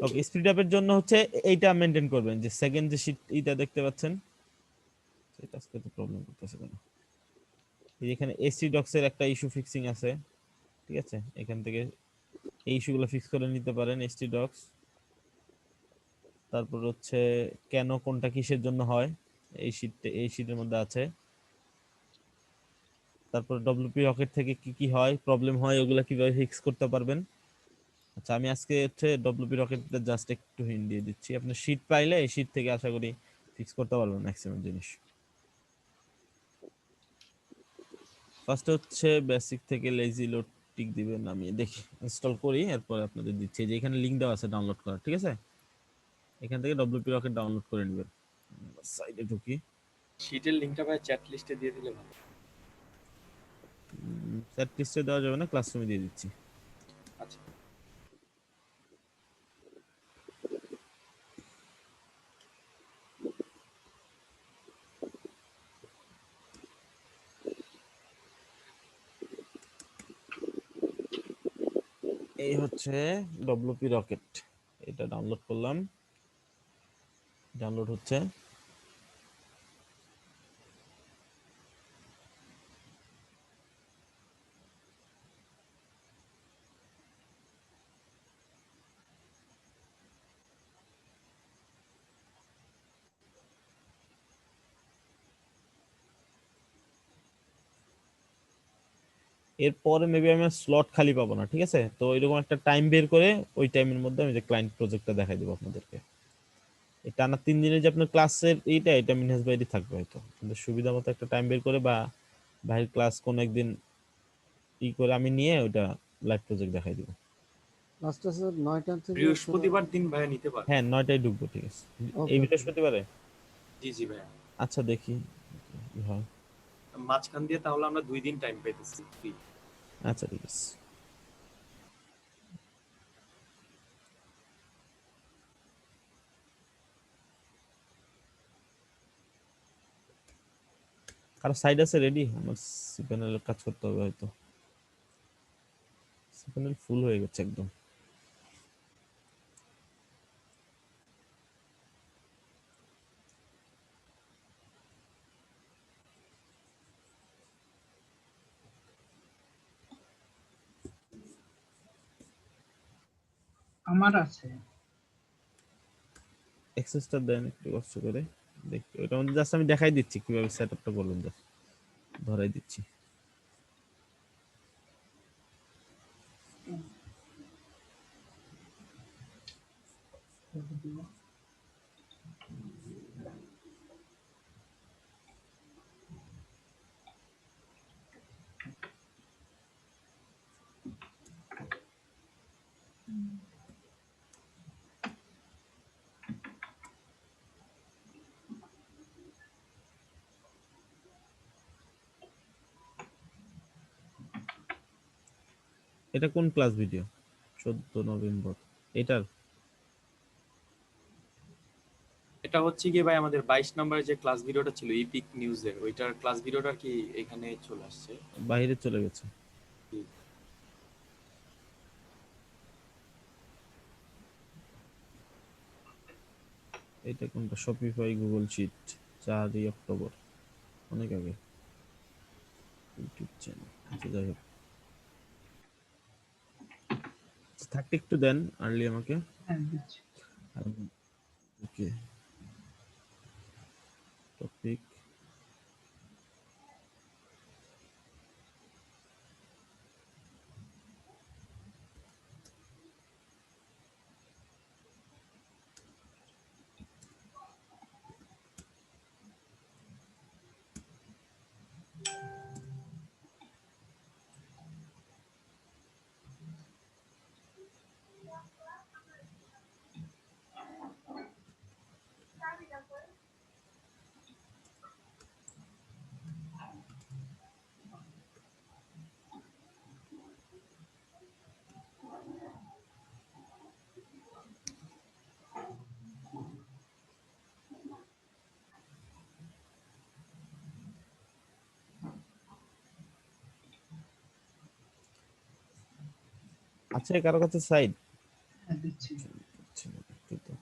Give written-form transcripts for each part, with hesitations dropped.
ওকে, speed আপের জন্য হচ্ছে এইটা মেনটেন করবেন, যে সেকেন্ড যে শীট এইটা দেখতে পাচ্ছেন, এটা আজকে তো প্রবলেম করতেছে কেন। এই যে এখানে এসি ডক্সের একটা ইস্যু ফিক্সিং আছে, ঠিক আছে, এখান থেকে এই ইস্যুগুলো ফিক্স করে নিতে পারেন এসটি ডক্স। তারপর হচ্ছে কেন কোনটা কিসের জন্য হয় এই শীটের মধ্যে আছে। তারপর ডব্লিউপি রকেট থেকে কি কি হয়, প্রবলেম হয়, ওগুলা কিভাবে ফিক্স করতে পারবেন। আচ্ছা, আমি আজকে হচ্ছে ডব্লিউপি রকেটটা জাস্ট একটু হিন্ট দিয়ে দিচ্ছি, আপনার শীট পাইলে এই শীট থেকে আশা করি ফিক্স করতে পারবেন ম্যাক্সিমাম জিনিস। ফার্স্ট হচ্ছে বেসিক থেকে লেজি লোড টিক দিবেন, আমি দেখি ইনস্টল করি, এরপর আপনাদের দিচ্ছি যে এখানে লিংক দেওয়া আছে ডাউনলোড করার, ঠিক আছে, এখান থেকে ডব্লিউপি রকেট ডাউনলোড করে নেবেন। সাইডে ঢুকি, শীটের লিংকটা ভাই চ্যাট লিস্টে দিয়ে দিলে ভালো। চ্যাট লিস্টে দেওয়া যাবে না, ক্লাসরুমে দিয়ে দিচ্ছি। আচ্ছা, এই হচ্ছে ডব্লিউপি রকেট, এটা ডাউনলোড করলাম, ডাউনলোড হচ্ছে। এরপরে মেবি আমি স্লট খালি পাবো না, ঠিক আছে, তো এরকম একটা টাইম বের করে ওই টাইমের মধ্যে আমি যে ক্লায়েন্ট প্রজেক্টটা দেখাই দেবো আপনাদেরকে। এই টানা 3 দিনের যে আপনার ক্লাসের এটা মিনহাজ বাইরে থাকবে হয়তো, কিন্তু সুবিধা মতো একটা টাইম বের করে বা ভাইয়ের ক্লাস কোন একদিন করে আমি নিয়ে ওটা লাইভ প্রজেক্ট দেখাই দিব। লাস্টে স্যার 9টা থেকে বৃহস্পতিবার দিন ভাইয়া নিতে পারবে? হ্যাঁ, 9টায় ঢুকবো, ঠিক আছে, এই ওকে বৃহস্পতিবারে। জি জি ভাইয়া। আচ্ছা দেখি কি হয়। মাঝখান দিয়ে তাহলে আমরা 2 দিন টাইম পাইতেছি ফ্রি। আচ্ছা ঠিক আছে। কারো সাইড আছে রেডি? আমার সি প্যানেলের কাজ করতে হবে হয়তো, সি প্যানেল ফুল হয়ে গেছে একদম। আমার আছে। অ্যাক্সেসটা দেন একটু কষ্ট করে দেখি, ওটার মধ্যে জাস্ট আমি দেখাই দিচ্ছি কিভাবে সেটআপটা করবেন, জাস্ট ধরাই দিচ্ছি। এটা কোন ক্লাস ভিডিও? 14 নভেম্বর এটার? এটা হচ্ছে কি ভাই আমাদের 22 নম্বরের যে ক্লাস ভিডিওটা ছিল ইপিক নিউজের, ওইটার ক্লাস ভিডিওটা কি এখানে চলে আসছে। বাইরে চলে গেছে। এটা কোনটা? শপিফাই গুগল শিট, 4ই অক্টোবর, অনেক আগে। ইউটিউব চ্যানেল, আচ্ছা যাই হোক, থাকতে একটু দেন আর্লি আমাকে। হ্যাঁ দিচ্ছি। ওকে, টপিক আছে কারো কাছে সাইড? হ্যাঁ দিচ্ছি। দেখছি না কিন্তু।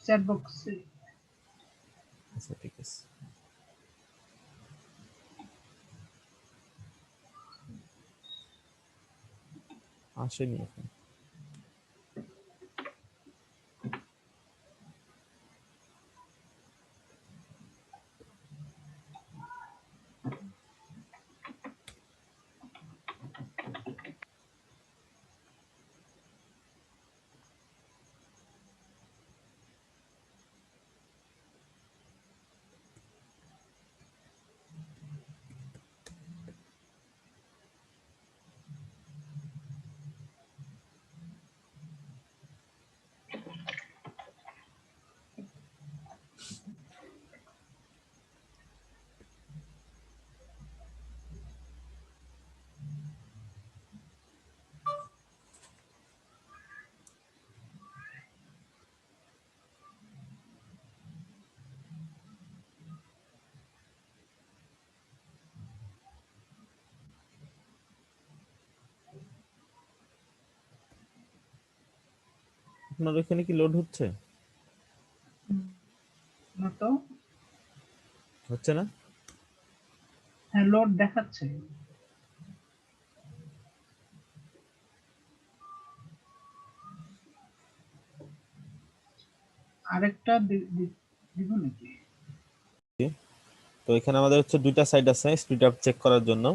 চ্যাট বক্সে আচ্ছা ঠিক আছে, আসেনি এখন। আপনার ওখানে কি লোড হচ্ছে? না তো, হচ্ছে না? হ্যাঁ লোড দেখাচ্ছে। আরেকটা দিব নাকি? তো এখানে আমাদের হচ্ছে দুইটা সাইট আছে স্পিড আপ চেক করার জন্য,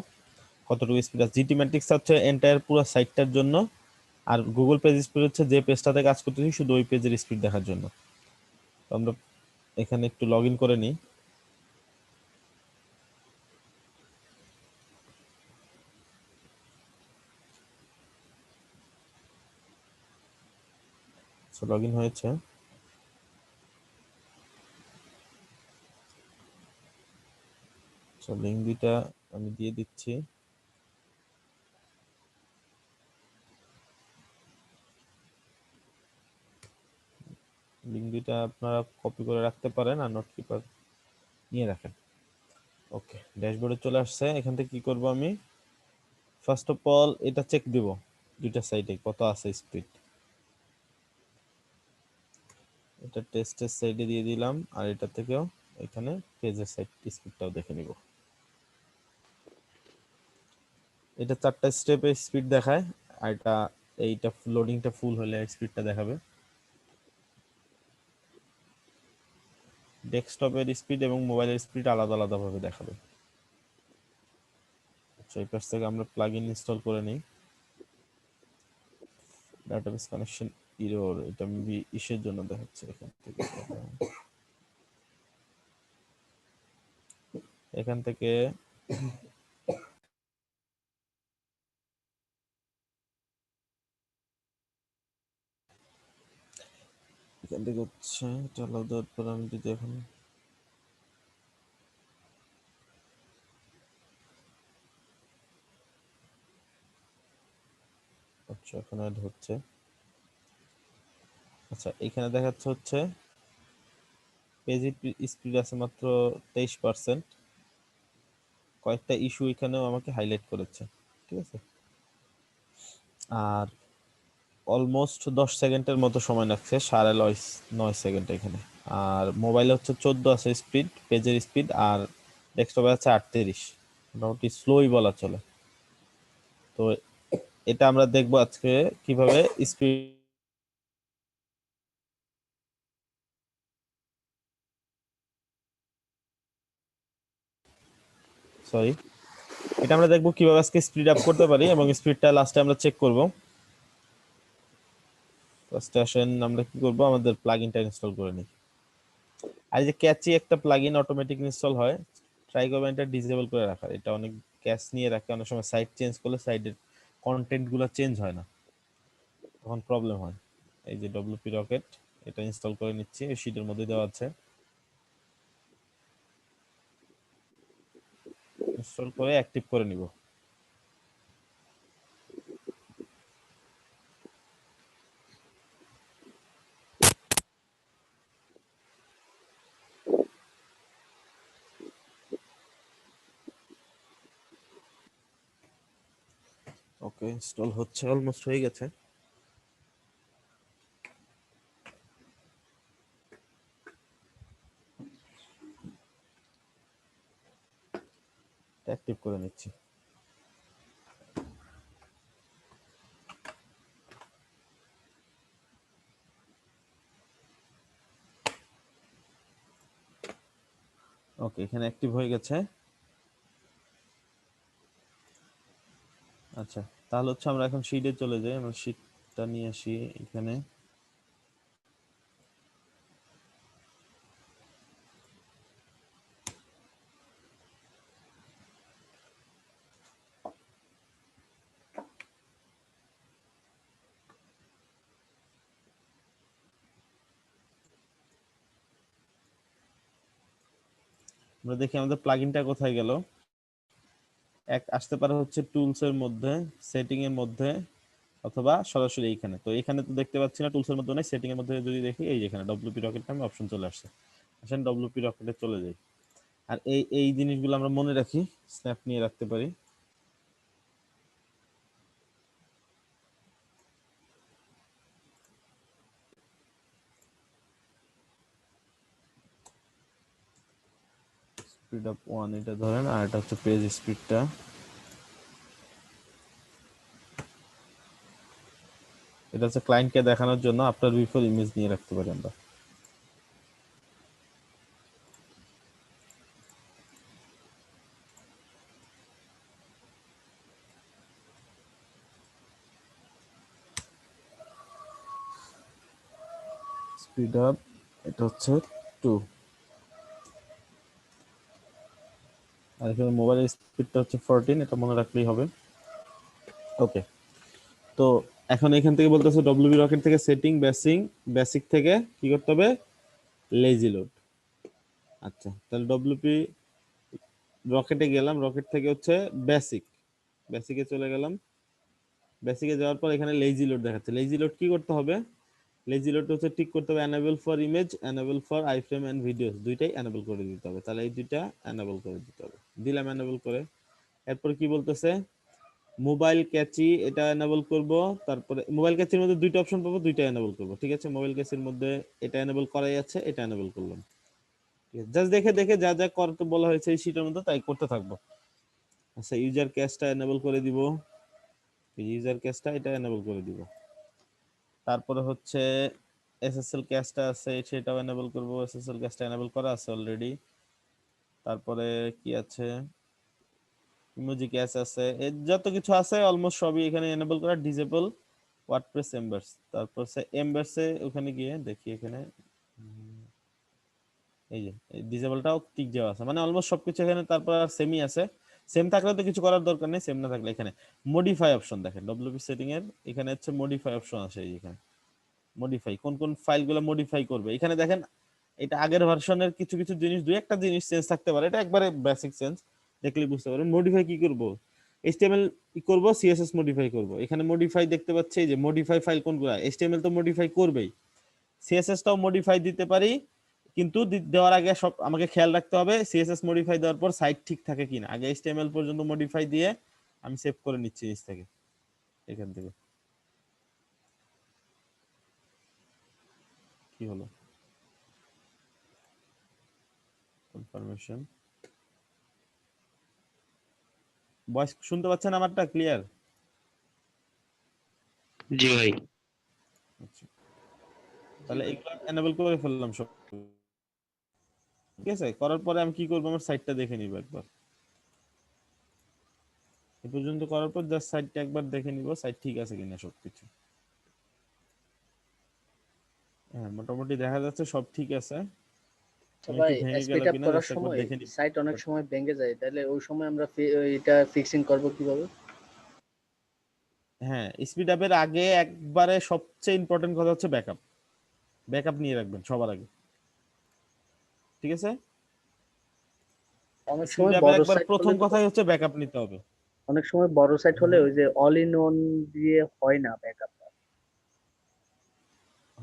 কতটুকু স্পিড আছে। জিটি ম্যাট্রিক্স হচ্ছে এন্টায়ার পুরো সাইটটার জন্য, আর গুগল পেজ স্পিড হচ্ছে যে পেজটাতে কাজ করতেছি শুধু ওই পেজের স্পিড দেখার জন্য। তো আমরা এখানে একটু লগ ইন করে নিই। লগ ইন হয়েছে। লিঙ্ক দুইটা আমি দিয়ে দিচ্ছি। লিঙ্ক দুইটা আপনারা কপি করে রাখতে পারেন আর নোট পেপার নিয়ে রাখেন। ওকে, ড্যাশবোর্ডে চলে আসছে। এখান থেকে কি করব আমি, ফার্স্ট অফ অল এটা চেক দিব দুইটা সাইডে কত আছে স্পিড। এটা টেস্টের সাইডে দিয়ে দিলাম, আর এটা থেকেও এখানে পেজের সাইড স্পিডটাও দেখে নিব। এটা 4টা স্টেপে স্পিড দেখায়, আর এটা এইটা লোডিংটা ফুল হলে স্পিডটা দেখাবে। ডেস্কটপের স্পিড এবং মোবাইলের স্পিড আলাদা আলাদা ভাবে দেখাবে। সেই পাশ থেকে আমরা প্লাগইন ইনস্টল করে নিই। ডাটাবেস কানেকশন এরর, এটা মেবি ইসের জন্য দেখাচ্ছে। এখান থেকে হচ্ছে চালাও দেওয়ার পর আমি যদি এখন আচ্ছা এখন অ্যাড হচ্ছে। আচ্ছা এখানে দেখাচ্ছে হচ্ছে পেজ স্পিড আছে মাত্র 23%। কয়েকটা ইস্যু এখানেও আমাকে হাইলাইট করেছে, ঠিক আছে। আর অলমোস্ট 10 সেকেন্ডের মতো সময় লাগছে, 9.5 সেকেন্ড এখানে। আর মোবাইলে হচ্ছে 14 আছে স্পিড, পেজের স্পিড, আর ডেস্কটপে আছে 38। মোটামুটি স্লোই বলা চলে। তো এটা আমরা দেখবো আজকে কিভাবে স্পিড, সরি, এটা আমরা দেখবো কিভাবে আজকে স্পিড আপ করতে পারি এবং স্পিডটা লাস্টে আমরা চেক করব। ফার্স্টে আসেন আমরা কি করব, আমাদের প্লাগইনটা ইনস্টল করে নিই। আর যে ক্যাচি একটা প্লাগইন অটোমেটিক ইনস্টল হয়, ট্রাই করবেন এটা ডিসেবল করে রাখার। এটা অনেক ক্যাচ নিয়ে রাখে, অনেক সময় সাইট চেঞ্জ করলে সাইটের কন্টেন্টগুলো চেঞ্জ হয় না, তখন প্রবলেম হয়। এই যে ডব্লিউপি রকেট, এটা ইনস্টল করে নিচ্ছি, এই শীটের মধ্যে দেওয়া আছে। ইনস্টল করে অ্যাক্টিভ করে নিব। ওকে ইনস্টল হচ্ছে, অলমোস্ট হয়ে গেছে। অ্যাক্টিভ করে নিচ্ছি। ওকে, এখানে অ্যাক্টিভ হয়ে গেছে। আচ্ছা, তাহলে হচ্ছে আমরা এখন শীটে চলে যাই। আমরা শীটটা নিয়ে আসি এখানে। আমরা দেখি আমাদের প্লাগইনটা কোথায় গেল। এক আসতে পারে হচ্ছে টুলস এর মধ্যে, সেটিং এর মধ্যে, অথবা সরাসরি এইখানে। তো এখানে তো দেখতে পাচ্ছি না, টুলস এর মধ্যে নাই, সেটিং এর মধ্যে যদি দেখি এই যেখানে ডব্লিউপি রকেট নামে অপশন চলে আসছে। আসেন ডব্লিউপি রকেটে চলে যাই। আর এই এই জিনিসগুলো আমরা মনে রাখি, স্ন্যাপ নিয়ে রাখতে পারি। স্পিড আপ 1 এটা ধরেন, আর এটা হচ্ছে পেজ স্পিডটা। এটা হচ্ছে ক্লায়েন্টকে দেখানোর জন্য আফটার বিফোর ইমেজ নিয়ে রাখতে পারি আমরা। স্পিড আপ এটা হচ্ছে 2, আর এখানে মোবাইলের স্পিডটা হচ্ছে 14, এটা মনে রাখলেই হবে। ওকে, তো এখন এখান থেকে বলতেছে ডব্লিউবি রকেট থেকে সেটিং বেসিক থেকে কি করতে হবে, লেজি লোড। আচ্ছা, তাহলে ডব্লিউপি রকেটে গেলাম, রকেট থেকে হচ্ছে বেসিকে চলে গেলাম। বেসিকে যাওয়ার পর এখানে লেজি লোড দেখাচ্ছে। লেজি লোড কি করতে হবে, লেজি লোড হচ্ছে ঠিক করতে হবে enable for image, enable for iframe and videos, দুইটাই এনেবল করে দিতে হবে। তাহলে এই দুইটা এনেবল করে দিতে হবে, দিলাম এনেবল করে। এরপর কি বলতেছে, মোবাইল ক্যাচি এটা এনেবল করব। তারপরে মোবাইল ক্যাচির মধ্যে দুইটা অপশন পাবো, দুইটা এনেবল করব। ঠিক আছে, মোবাইল ক্যাচির মধ্যে এটা এনেবল করাই আছে, এটা এনেবল করলাম। ঠিক আছে, জাস্ট দেখে দেখে যা যা করতে বলা হয়েছে এই শীটের মধ্যে তাই করতে থাকবো। আচ্ছা, ইউজার ক্যাশটা এনেবল করে দিব, ইউজার ক্যাশটা এটা এনেবল করে দিব। তারপরে হচ্ছে এসএসএল ক্যাশটা আছে, সেটাও এনেবল করব। এসএসএল ক্যাশটা এনেবল করা আছে অলরেডি। তারপরে কি আছে, ইমোজি ক্যাশ আছে, এর যত কিছু আছে অলমোস্ট সবই এখানে এনেবল করা। ডিসেবল ওয়ার্ডপ্রেস এমবেডস, তারপর সে এমবেডসে ওখানে গিয়ে দেখি এখানে এই যে ডিসেবলটাও টিক দেওয়া আছে, মানে অলমোস্ট সবকিছু এখানে। তারপর আর সেমই আছে, সেম থাকলে তো কিছু করার দরকার নেই, সেম না থাকলে এখানে মডিফাই অপশন দেখেন ডব্লিউপি সেটিং এর, এখানে হচ্ছে মডিফাই অপশন আছে। এখানে মডিফাই কোন কোন ফাইলগুলো মডিফাই করবে এখানে দেখেন। এটা আগের ভার্সনের কিছু কিছু জিনিস, দুই একটা জিনিস চেঞ্জ থাকতে পারে, এটা একবারে বেসিক চেঞ্জ, দেখলেই বুঝতে পারবেন। মডিফাই কি করব, এইচটিএমএল কি করব, সিএসএস মডিফাই করব। এখানে মডিফাই দেখতে পাচ্ছি যে মডিফাই ফাইল কোনগুলো, এইচটিএমএল তো মডিফাই করবেই, সিএসএস টাও মডিফাই দিতে পারি, কিন্তু দেওয়ার আগে সব আমাকে খেয়াল রাখতে হবে সিএসএস মডিফাই দেওয়ার পর সাইট ঠিক থাকে কিনা। আগে এইচটিএমএল পর্যন্ত মডিফাই দিয়ে আমি সেভ করে নিচ্ছি নিচ থেকে, এখান থেকে। কি হলো, কনফার্মেশন, ভয়েস শুনতে পাচ্ছেন আমারটা ক্লিয়ার? জি ভাই। আচ্ছা, তাহলে এগুলো এনেবল করে ফেললাম সব। ঠিক আছে, করার পরে আমি কি করব, আমার সাইটটা দেখে নিব একবার। এ পর্যন্ত করার পর জাস্ট সাইটটা একবার দেখে নিব, সাইট ঠিক আছে কিনা সবকিছু। হ্যাঁ, মোটামুটি দেখা যাচ্ছে সব ঠিক আছে। তো আমি ভাই একটু ভেঙে গেল স্পিড আপ কিনা করার জাস্ট একবার সময় দেখে নিব। সাইট অনেক সময় ভেঙে যায়, তাহলে ওই সময় আমরা এটা ফিক্সিং করব কিভাবে? হ্যাঁ, স্পিড আপের আগে একবারে সবচেয়ে ইম্পর্টেন্ট কথা হচ্ছে ব্যাকআপ। ব্যাকআপ নিয়ে রাখবেন সবার আগে, ঠিক আছে? অনেক স্পিড সময় আপের বড় একবার সাইট প্রথম হলে তো, কথাই হচ্ছে ব্যাকআপ নিতে হবে। অনেক সময় বড় সাইট হলে হ্যাঁ, ওই যে অল ইন ওয়ান দিয়ে হয় না ব্যাকআপ।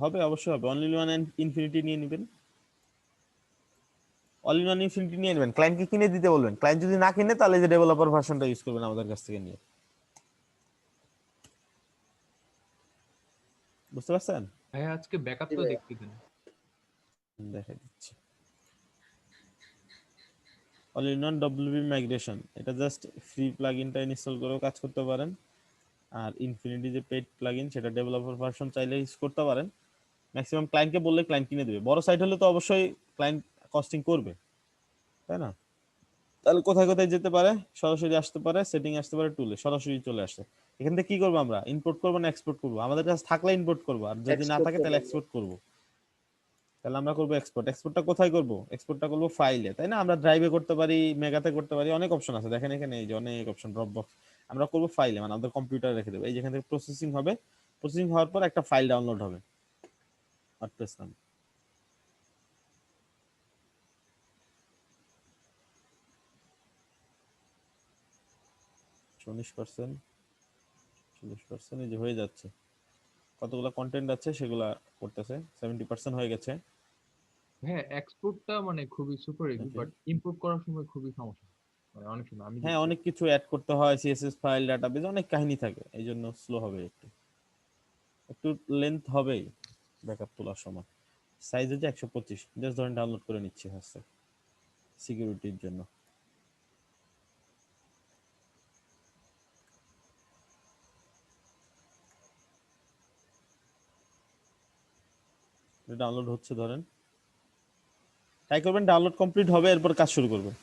হবে, অবশ্যই হবে। অনলি ওয়ান ইনফিনিটি নিয়ে নেবেন, অল ইন ওয়ান ইনফিনিটি নিয়ে নেবেন। ক্লায়েন্টকে কিনে দিতে বলবেন, ক্লায়েন্ট যদি না কিনে তাহলে যে ডেভেলপার ভার্সনটা ইউজ করবেন আমাদের কাছ থেকে নিয়ে। বুঝতে পারছেন? ভাইয়া আজকে ব্যাকআপ জি তো ভাই। দেখতে দেন। দেখা দিচ্ছি। All in one WP migration, এটা জাস্ট ফ্রি প্লাগইনটা ইনস্টল করেও কাজ করতে পারেন। আর ইনফিনিটি যে পেড প্লাগইন সেটা ডেভেলপার ভার্সন চাইলে ইউজ করতে পারেন। ম্যাক্সিমাম ক্লায়েন্টকে বললে ক্লায়েন্ট কিনে দেবে। বড় সাইট হলে তো অবশ্যই ক্লায়েন্ট কস্টিং করবে, তাই না? তাহলে কোথায় কোথায় যেতে পারে? সরাসরি আসতে পারে, সেটিং আসতে পারে, টুলে সরাসরি চলে আসে। এখান থেকে কি করবো আমরা? ইম্পোর্ট করবো না এক্সপোর্ট করবো? আমাদের কাছে থাকলে ইম্পোর্ট করবো, আর যদি না থাকে তাহলে এক্সপোর্ট করবো। তাহলে আমরা করবো এক্সপোর্ট। এক্সপোর্টটা কোথায় করবো? এক্সপোর্টটা করবো ফাইলে, তাই না? আমরা ড্রাইভে করতে পারি, মেগাতে করতে পারি, অনেক অপশন আছে। দেখেন এখানে এই যে অনেক অপশন, ড্রপ বক্স। আমরা করবো ফাইলে, মানে আমাদের কম্পিউটারে রেখে দেবো। এই যেখান থেকে প্রসেসিং হবে, প্রসেসিং হওয়ার পর একটা ফাইল ডাউনলোড হবে ওয়ার্ডপ্রেস নামে। চল্লিশ পার্সেন্ট এই যে হয়ে যাচ্ছে। কতগুলো কন্টেন্ট আছে সেগুলা করতেছে, 70% হয়ে গেছে। হ্যাঁ, এক্সপোর্টটা মানে খুবই super easy, Okay. But import করার সময় খুবই সমস্যা। মানে অনেক সময় আমি হ্যাঁ, অনেক কিছু অ্যাড করতে হয়, সিএসএস ফাইল, ডাটাবেজ, অনেক কাহিনী থাকে, এই জন্য স্লো হবে, একটু একটু লেন্থ হবেই ব্যাকআপ তোলার সময়। সাইজ হচ্ছে 125, জাস্ট ধরেন ডাউনলোড করে নিচ্ছি হচ্ছে সিকিউরিটির জন্য। ডাউনলোড হচ্ছে, ধরেন ট্রাই করবেন, ডাউনলোড কমপ্লিট হবে, এরপর কাজ শুরু করবেন।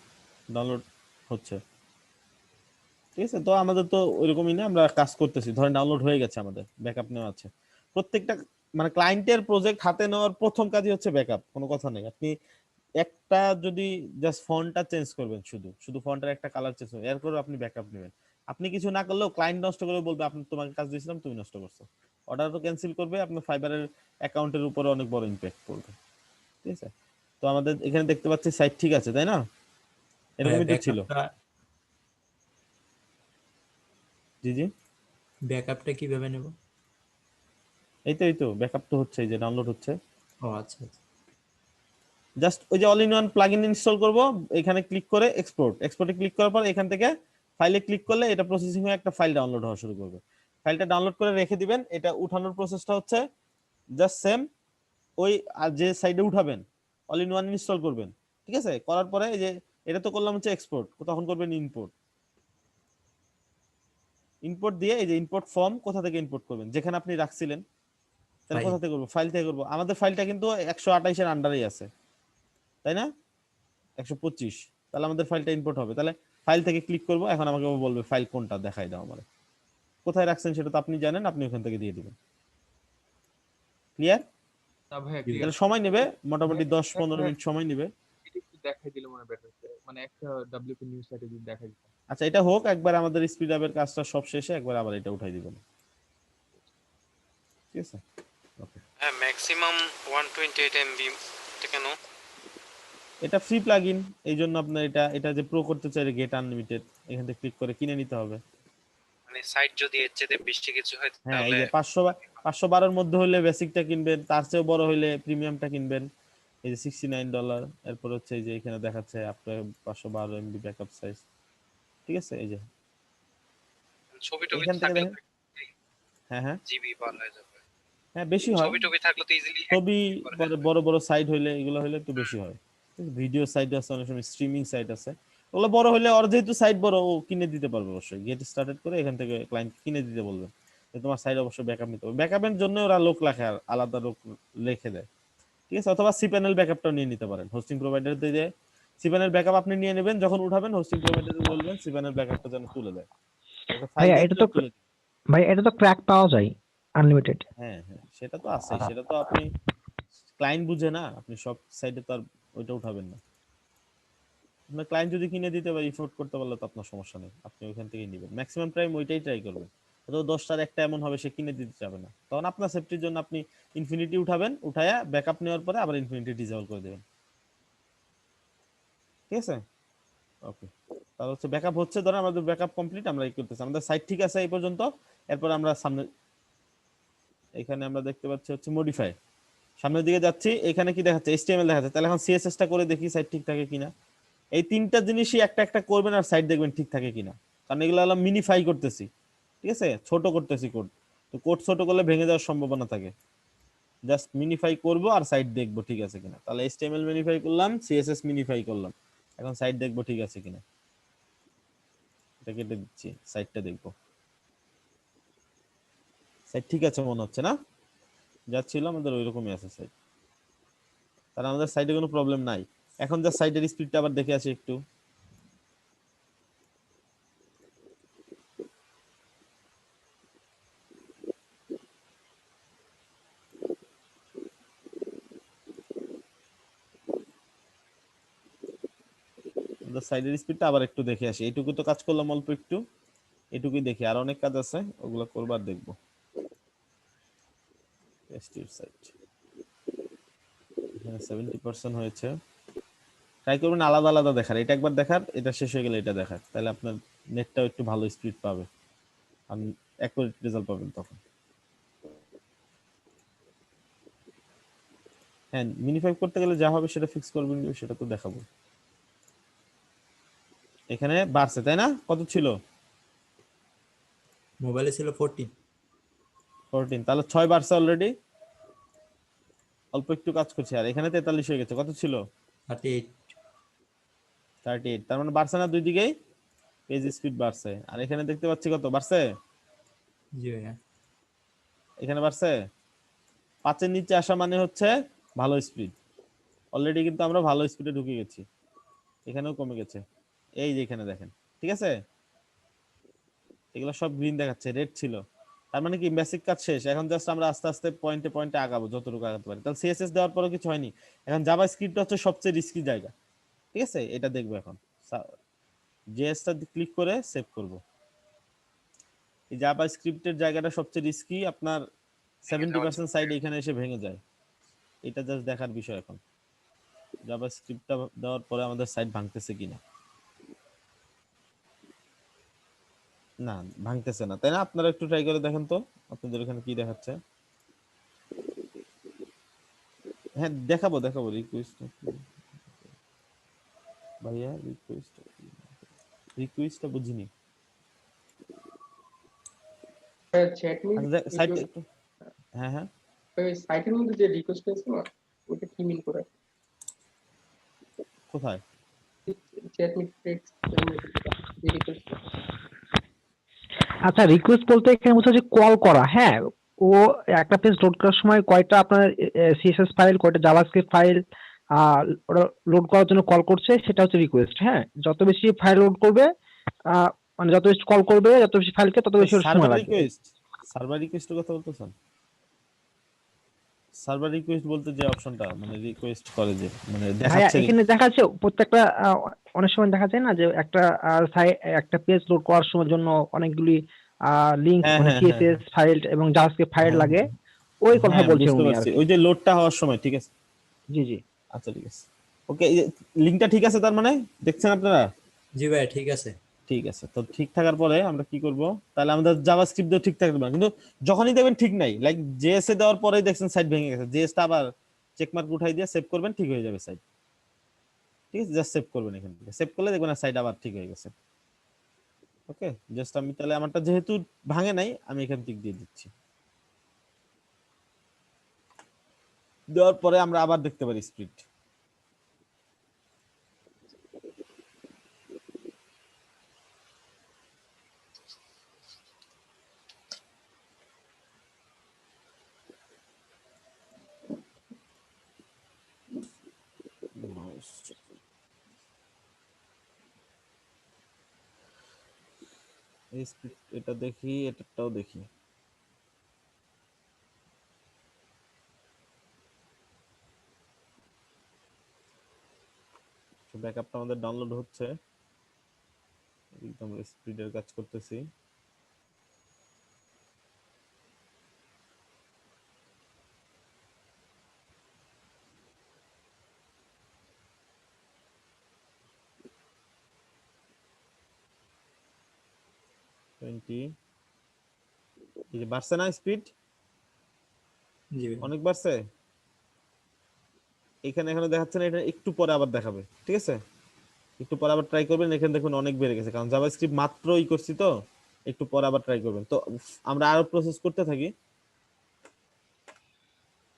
ডাউনলোড হচ্ছে, ঠিক আছে। তো আমাদের তো ওইরকমই না, আমরা কাজ করতেছি। ধরেন ডাউনলোড হয়ে গেছে, আমাদের ব্যাকআপ নেওয়া আছে। প্রত্যেকটা মানে ক্লায়েন্টের প্রজেক্ট হাতে নেওয়ার প্রথম কাজই হচ্ছে ব্যাকআপ, কোনো কথা নেই। আপনি একটা যদি জাস্ট ফন্টটা চেঞ্জ করবেন, শুধু শুধু ফন্টের একটা কালার চেঞ্জ করবেন, এরপর আপনি ব্যাকআপ নেবেন। আপনি কিছু না করলেও ক্লায়েন্ট নষ্ট করে বলবে আপনি, তোমাকে কাজ দিয়েছিলাম তুমি নষ্ট করছো, অর্ডারও ক্যান্সেল করবে, আপনার ফাইবারের অ্যাকাউন্টের উপরে অনেক বড় ইমপ্যাক্ট পড়বে, ঠিক আছে। তো আমাদের এখানে দেখতে পাচ্ছি সাইট ঠিক আছে, তাই না? এরকমই তো ছিল। জি জি, ব্যাকআপটা কিভাবে নেব? এই তো ব্যাকআপ তো হচ্ছে, এই যে ডাউনলোড হচ্ছে। ও আচ্ছা আচ্ছা। জাস্ট ওই যে all in one plugin install করব, এখানে ক্লিক করে এক্সপোর্টে ক্লিক করার পর এখান থেকে ফাইলে ক্লিক করলে এটা প্রসেসিং হয়ে একটা ফাইল ডাউনলোড হওয়া শুরু করবে। ফাইলটা ডাউনলোড করে রেখে দিবেন। এটা উঠানোর প্রসেসটা হচ্ছে জাস্ট সেম, ওই আর যে সাইডে উঠাবেন অল ইন ওয়ান ইনস্টল করবেন, ঠিক আছে। করার পরে এই যে এটা তো করলাম হচ্ছে এক্সপোর্ট, তখন করবেন ইম্পোর্ট দিয়ে এই যে ইম্পোর্ট ফর্ম, কোথা থেকে ইম্পোর্ট করবেন? যেখানে আপনি রাখছিলেন, তাহলে File. কোথা থেকে করবো? ফাইল থেকে করবো। আমাদের ফাইলটা কিন্তু 128 এর আন্ডারেই আছে, তাই না? 125, তাহলে আমাদের ফাইলটা ইম্পোর্ট হবে। তাহলে ফাইল থেকে ক্লিক করব, এখন আমাকে বলবে ফাইল কোনটা, দেখাই দাও আমারে। কোথায় রাখছেন সেটা তো আপনি জানেন, আপনি ওখান থেকে দিয়ে দিবেন। ক্লিয়ার? না ভাইয়া তাহলে সময় নেবে মোটামুটি 10-15 মিনিট সময় নেবে। একটু দেখাই দিলে মনে বেটার, মানে একটা ডব্লিউপি নিউজ সাইটে যদি দেখাই দিতাম। আচ্ছা, এটা হোক একবার, আমাদের স্পিড আপের কাজটা সব শেষে একবার আবার এটা উঠাই দিবেন, ঠিক আছে? ওকে, হ্যাঁ, ম্যাক্সিমাম 128 এমবি কেন? এটা ফ্রি প্লাগইন, এই জন্য আপনার এটা যে প্রো করতে চাইলে গেট আনলিমিটেড এখান থেকে ক্লিক করে কিনে নিতে হবে। মানে সাইট যদি এর চেয়ে বেশি কিছু হয় হ্যাঁ, এই তাহলে যে 512 এর মধ্যে হলে বেসিকটা কিনবেন, তার চেয়েও বড় হলে প্রিমিয়ামটা কিনবেন। এই যে $69, এরপর হচ্ছে এই যে এখানে দেখাচ্ছে আপনার 512 এমবি ব্যাকআপ সাইজ, ঠিক আছে। এই যে ছবি টবি এখান থেকে থাকলে দেখেন, হ্যাঁ জিবি পার হয়ে যাবে। হ্যাঁ, বেশি হয়। ছবি টবি থাকলে তো ইজিলি ছবি বড় বড় সাইট হইলে, এগুলো হইলে একটু বেশি হয়। ভিডিও সাইট আছে, অনেক সময় স্ট্রিমিং সাইট আছে, ওগুলো বড় হইলে ওর যেহেতু সাইট বড়, ও কিনে দিতে পারবে অবশ্যই। গেট স্টার্টেড করে এখান থেকে ক্লায়েন্ট কিনে দিতে বলবে, তোমার সাইট অবশ্যই ব্যাকআপ নিতে হবে। ব্যাকআপের জন্য ওরা লোক রাখে, আর আলাদা লোক রেখে দেয়, ঠিক আছে। অথবা সিপ্যানেল ব্যাকআপটাও নিয়ে নিতে পারেন। হোস্টিং প্রোভাইডার দিয়ে সিপ্যানেল ব্যাকআপ আপনি নিয়ে নেবেন, যখন উঠাবেন হোস্টিং প্রোভাইডারে বলবেন সিপ্যানেল ব্যাকআপটা যেন তুলে দেয়, একটা ফাইল ভাইয়া দিয়ে এটা তো তুলে দিবে। ভাই এটা তো ক্র্যাক পাওয়া যায় আনলিমিটেড। হ্যাঁ হ্যাঁ, সেটা তো আছে, সেটা তো আপনি ক্লায়েন্ট বুঝে না, আপনি সব সাইডে তো আর ওইটা উঠাবেন না। আপনার ক্লায়েন্ট যদি কিনে দিতে পারে, ইফোর্ট করতে পারলে তো আপনার সমস্যা নেই, আপনি ওইখান থেকেই নেবেন। ম্যাক্সিমাম টাইম ওইটাই ট্রাই করবেন। তো 10টার একটা এমন হবে সে কিনে দিতে চাবে না, তখন আপনার সেফটির জন্য আপনি ইনফিনিটি উঠাবেন, উঠায়া ব্যাকআপ নেওয়ার পরে আবার ইনফিনিটি ডিসেবল করে দেবেন, ঠিক আছে। ওকে, তাহলে হচ্ছে ব্যাকআপ হচ্ছে, ধরেন আমাদের ব্যাকআপ কমপ্লিট, আমরা এই করতেছি, আমাদের সাইট ঠিক আছে এই পর্যন্ত। এরপর আমরা সামনে এখানে আমরা দেখতে পাচ্ছি হচ্ছে মডিফাই, সামনের দিকে যাচ্ছি, এখানে কি দেখাচ্ছে? HTML দেখাচ্ছে। তাহলে এখন CSS টা করে দেখি সাইট ঠিক থাকে কিনা। এই তিনটা জিনিসই একটা একটা করবেন, আর সাইট দেখবেন ঠিক থাকে কিনা, কারণ এগুলো হলো মিনিফাই করতেছি, ঠিক আছে, ছোট করতেছি কোড। তো কোড ছোট করলে ভেঙে যাওয়ার সম্ভাবনা থাকে। জাস্ট মিনিফাই করব আর সাইট দেখবো ঠিক আছে কিনা। তাহলে HTML মিনিফাই করলাম, CSS মিনিফাই করলাম, এখন সাইট দেখবো ঠিক আছে কিনা, এটা কেটে দিচ্ছি, সাইটটা দেখবো। সাইট ঠিক আছে মনে হচ্ছে না, যা ছিল আমাদের ওইরকমই আছে সাইট, তাহলে আমাদের সাইটে কোনো প্রবলেম নাই। এখন যা সাইটের স্পিডটা আবার দেখে আসি একটু। সাইডের স্পিডটা আবার একটু দেখে আসি, এইটুকু তো কাজ করলাম অল্প একটু, এটুকুই দেখি, আর অনেক কাজ আছে ওগুলো করবার দেখবো। সাইট এখানে 70% হয়েছে, ট্রাই করবেন আলাদা আলাদা দেখার, এটা একবার দেখার, এটা শেষ হয়ে গেলে এটা দেখার, তাহলে আপনার নেটটাও একটু ভালো স্পিড পাবে, আপনি অ্যাকুরেট রেজাল্ট পাবেন তখন। হ্যাঁ, মিনিফাই করতে গেলে যা হবে সেটা ফিক্স করবেন, সেটা তো দেখাবো। এখানে বাড়ছে তাই না, কত ছিল? মোবাইলে ছিল 14। 14, তাহলে 6 বাড়ছে অলরেডি, অল্প একটু কাজ করছে। আর এখানে 43 হয়ে গেছে, কত ছিল? 38। 38, তার মানে বাড়ছে না দুই দিকেই, পেজ স্পিড বাড়ছে। আর এখানে দেখতে পাচ্ছি কত বাড়ছে, জি ভাইয়া। এখানে বাড়ছে 5-এর নিচে আসা মানে হচ্ছে ভালো স্পিড, অলরেডি কিন্তু আমরা ভালো স্পিডে ঢুকে গেছি। এখানেও কমে গেছে, এই যে এখানে দেখেন, ঠিক আছে, এগুলো সব গ্রিন দেখাচ্ছে, রেড ছিল, তার মানে কি বেসিক কাজ শেষ। এখন জাস্ট আমরা আস্তে আস্তে পয়েন্টে পয়েন্টে আগাবো যতটুকু আগাতে পারি। তাহলে সিএসএস দেওয়ার পরে কিছু হয়নি, এখন জাভাস্ক্রিপ্ট হচ্ছে সবচেয়ে রিস্কি জায়গা, ঠিক আছে, এটা দেখবো এখন। জেএসটা ক্লিক করে সেভ করব। এই জাভাস্ক্রিপ্টের জায়গাটা সবচেয়ে রিস্কি, আপনার 70% সাইড এখানে এসে ভেঙে যায়, এটা জাস্ট দেখার বিষয় এখন, জাভাস্ক্রিপ্টটা দেওয়ার পরে আমাদের সাইট ভাঙতেছে কিনা। না, ভাঙতেছে না, তাই না? আপনারা একটু ট্রাই করে দেখেন তো আপনাদের এখানে কি দেখাচ্ছে। হ্যাঁ, দেখাবো রিকোয়েস্ট ভাইয়া, রিকোয়েস্টটা বুঝিনি। চ্যাট মিন সাইট একটু, হ্যাঁ হ্যাঁ, সাইটের মধ্যে যে রিকোয়েস্ট আছে না, ওটা কি মিন করে? কোথায়? চ্যাট মিন টেক্সট যে রিকোয়েস্ট। আচ্ছা, রিকোয়েস্ট বলতে এখানে বোঝা যে কল করা। হ্যাঁ, ও একটা পেজ লোড করার সময় কয়টা আপনার সিএসএস ফাইল, কয়টা জাভাস্ক্রিপ্ট ফাইল ওটা লোড করার জন্য কল করছে, সেটা হচ্ছে রিকোয়েস্ট। হ্যাঁ, যত বেশি ফাইল লোড করবে, মানে যত বেশি কল করবে, যত বেশি ফাইলকে, তত বেশি ওর সময় সার্ভার লাগবে। রিকোয়েস্ট, সার্ভার রিকোয়েস্টের কথা বলতেছেন? সার্ভার রিকোয়েস্ট বলতে যে অপশনটা মানে রিকোয়েস্ট করে, যে মানে ভাইয়া দেখাচ্ছে এখানে দেখা যাচ্ছে প্রত্যেকটা অনেক সময় দেখা যায় না যে একটা পেজ লোড করার সময় জন্য অনেকগুলি লিংক, হ্যাঁ মানে হ্যাঁ হ্যাঁ সিএসএস ফাইল এবং জাভাস্ক্রিপ্ট ফাইল হ্যাঁ লাগে, ওই কথা হ্যাঁ, বলছেন বুঝতে উনি আর পারছি, কি। ওই যে লোডটা হওয়ার সময়, ঠিক আছে, জি জি। আচ্ছা ঠিক আছে, ওকে, লিংকটা ঠিক আছে তার মানে, দেখছেন আপনারা? জি ভাইয়া ঠিক আছে। ঠিক আছে, তো ঠিক থাকার পরে আমরা কি করব, তাহলে আমাদের জাভাস্ক্রিপ্ট দিয়ে ঠিক থাকবে না, কিন্তু যখনই দেখবেন ঠিক নাই, লাইক জেএস এ দেওয়ার পরেই দেখছেন সাইট ভেঙে গেছে, জেএসটা আবার চেক মার্ক উঠাই দিয়ে সেভ করবেন, ঠিক হয়ে যাবে সাইট। ঠিক আছে, জাস্ট সেভ করবেন, এখান থেকে সেভ করলে দেখবেন সাইট আবার ঠিক হয়ে গেছে। ওকে, জাস্ট আমি তাহলে আমারটা যেহেতু ভাঙে নাই, আমি এখান থেকে দিয়ে দিচ্ছি, দেওয়ার পরে আমরা আবার দেখতে পারি স্পিড। এটা দেখি, এটাও দেখি। ব্যাকআপটা আমাদের ডাউনলোড হচ্ছে, একদম স্পিডের কাজ করতেছি। এই যে বাড়ছে না স্পিড, জি ভাইয়া। অনেক বাড়ছে। এখানে দেখাচ্ছে না, এটা একটু পরে আবার দেখাবে, ঠিক আছে, একটু পরে আবার ট্রাই করবেন, এখানে দেখুন অনেক বেড়ে গেছে, কারণ জাভাস্ক্রিপ্ট মাত্রই করছি তো, একটু পরে আবার ট্রাই করবেন। তো আমরা আরো প্রসেস করতে থাকি।